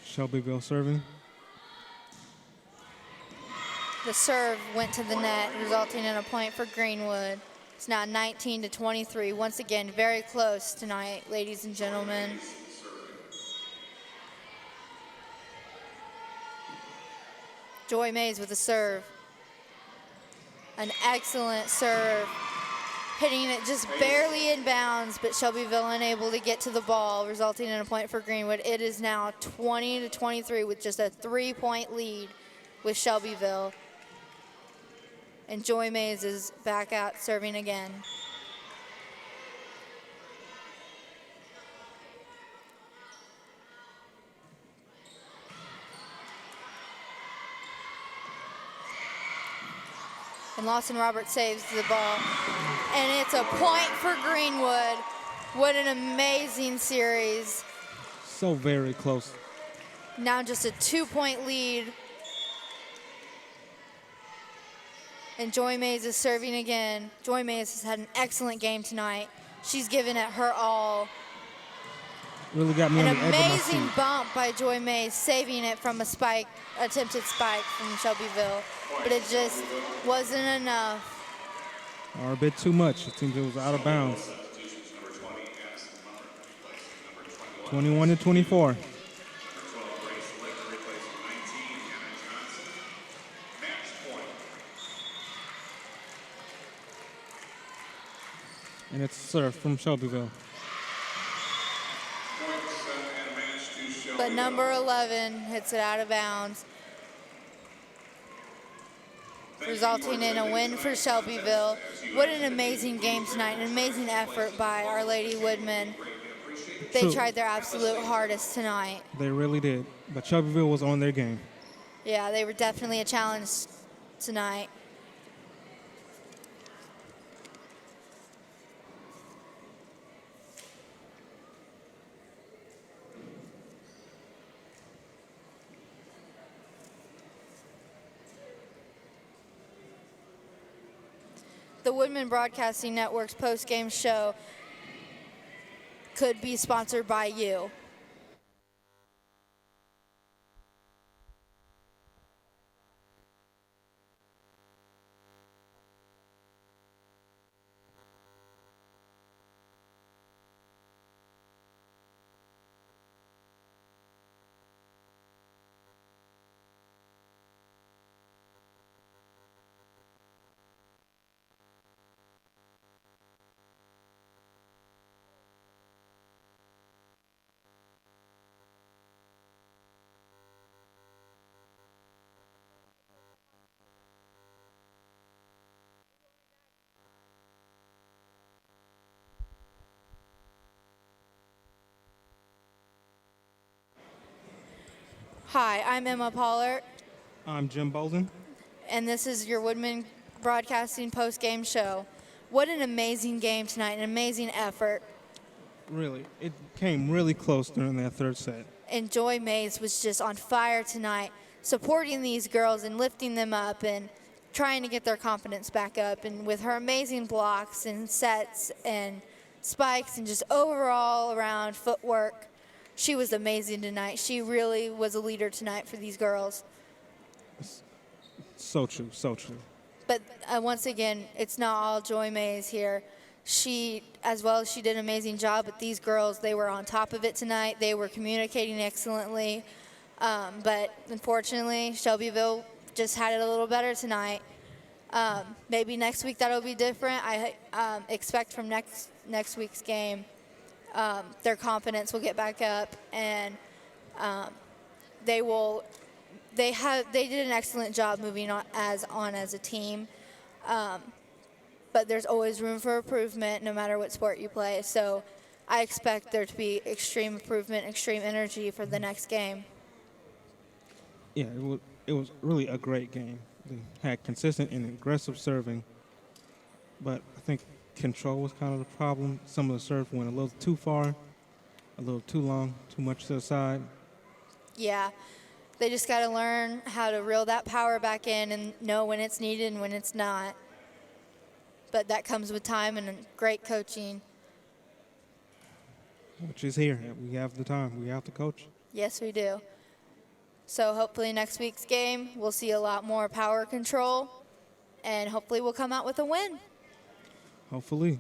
Shelbyville serving. The serve went to the net, resulting in a point for Greenwood. It's now 19-23. Once again, very close tonight, ladies and gentlemen. Joy Mays with a serve. An excellent serve. Hitting it just barely in bounds, but Shelbyville unable to get to the ball, resulting in a point for Greenwood. It is now 20-23 with just a 3-point lead with Shelbyville. And Joy Mays is back out serving again. And Lawson Roberts saves the ball. And it's a point for Greenwood. What an amazing series. So very close. Now just a 2-point lead. And Joy Mays is serving again. Joy Mays has had an excellent game tonight. She's given it her all. Really got me on An the edge of my amazing seat. bump by Joy Mays, saving it from a spike, attempted spike from Shelbyville. But it just wasn't enough. Or a bit too much. It seems it was out of bounds. 21-24. And it's serve from Shelbyville. But number 11 hits it out of bounds, resulting in a win for Shelbyville. What an amazing game tonight, an amazing effort by Our Lady Woodmen. They True. tried their absolute hardest tonight. They really did. But Shelbyville was on their game. Yeah, they were definitely a challenge tonight. The Woodman Broadcasting Network's post-game show could be sponsored by you. Hi, I'm Emma Pollard, I'm Jim Bolden. and this is your Woodman Broadcasting post-game show. What an amazing game tonight, an amazing effort. Really, it came really close during that third set. And Joy Mays was just on fire tonight, supporting these girls and lifting them up and trying to get their confidence back up. And with her amazing blocks and sets and spikes and just overall around footwork, she was amazing tonight. She really was a leader tonight for these girls. So true, so true. But once again, it's not all Joy Mays here. She, as well as she did an amazing job, but these girls, they were on top of it tonight. They were communicating excellently. But unfortunately, Shelbyville just had it a little better tonight. Maybe next week that'll be different. I expect from next week's game, their confidence will get back up, and they did an excellent job moving on as a team. But there's always room for improvement no matter what sport you play. So I expect there to be extreme improvement, extreme energy for the next game. Yeah, it was really a great game. They had consistent and aggressive serving, but I think control was kind of the problem. Some of the serve went a little too far, a little too long, too much to the side. Yeah, they just got to learn how to reel that power back in and know when it's needed and when it's not. But that comes with time and great coaching. Which is here. We have the time. We have to coach. Yes, we do. So hopefully next week's game, we'll see a lot more power control, and hopefully we'll come out with a win. Hopefully.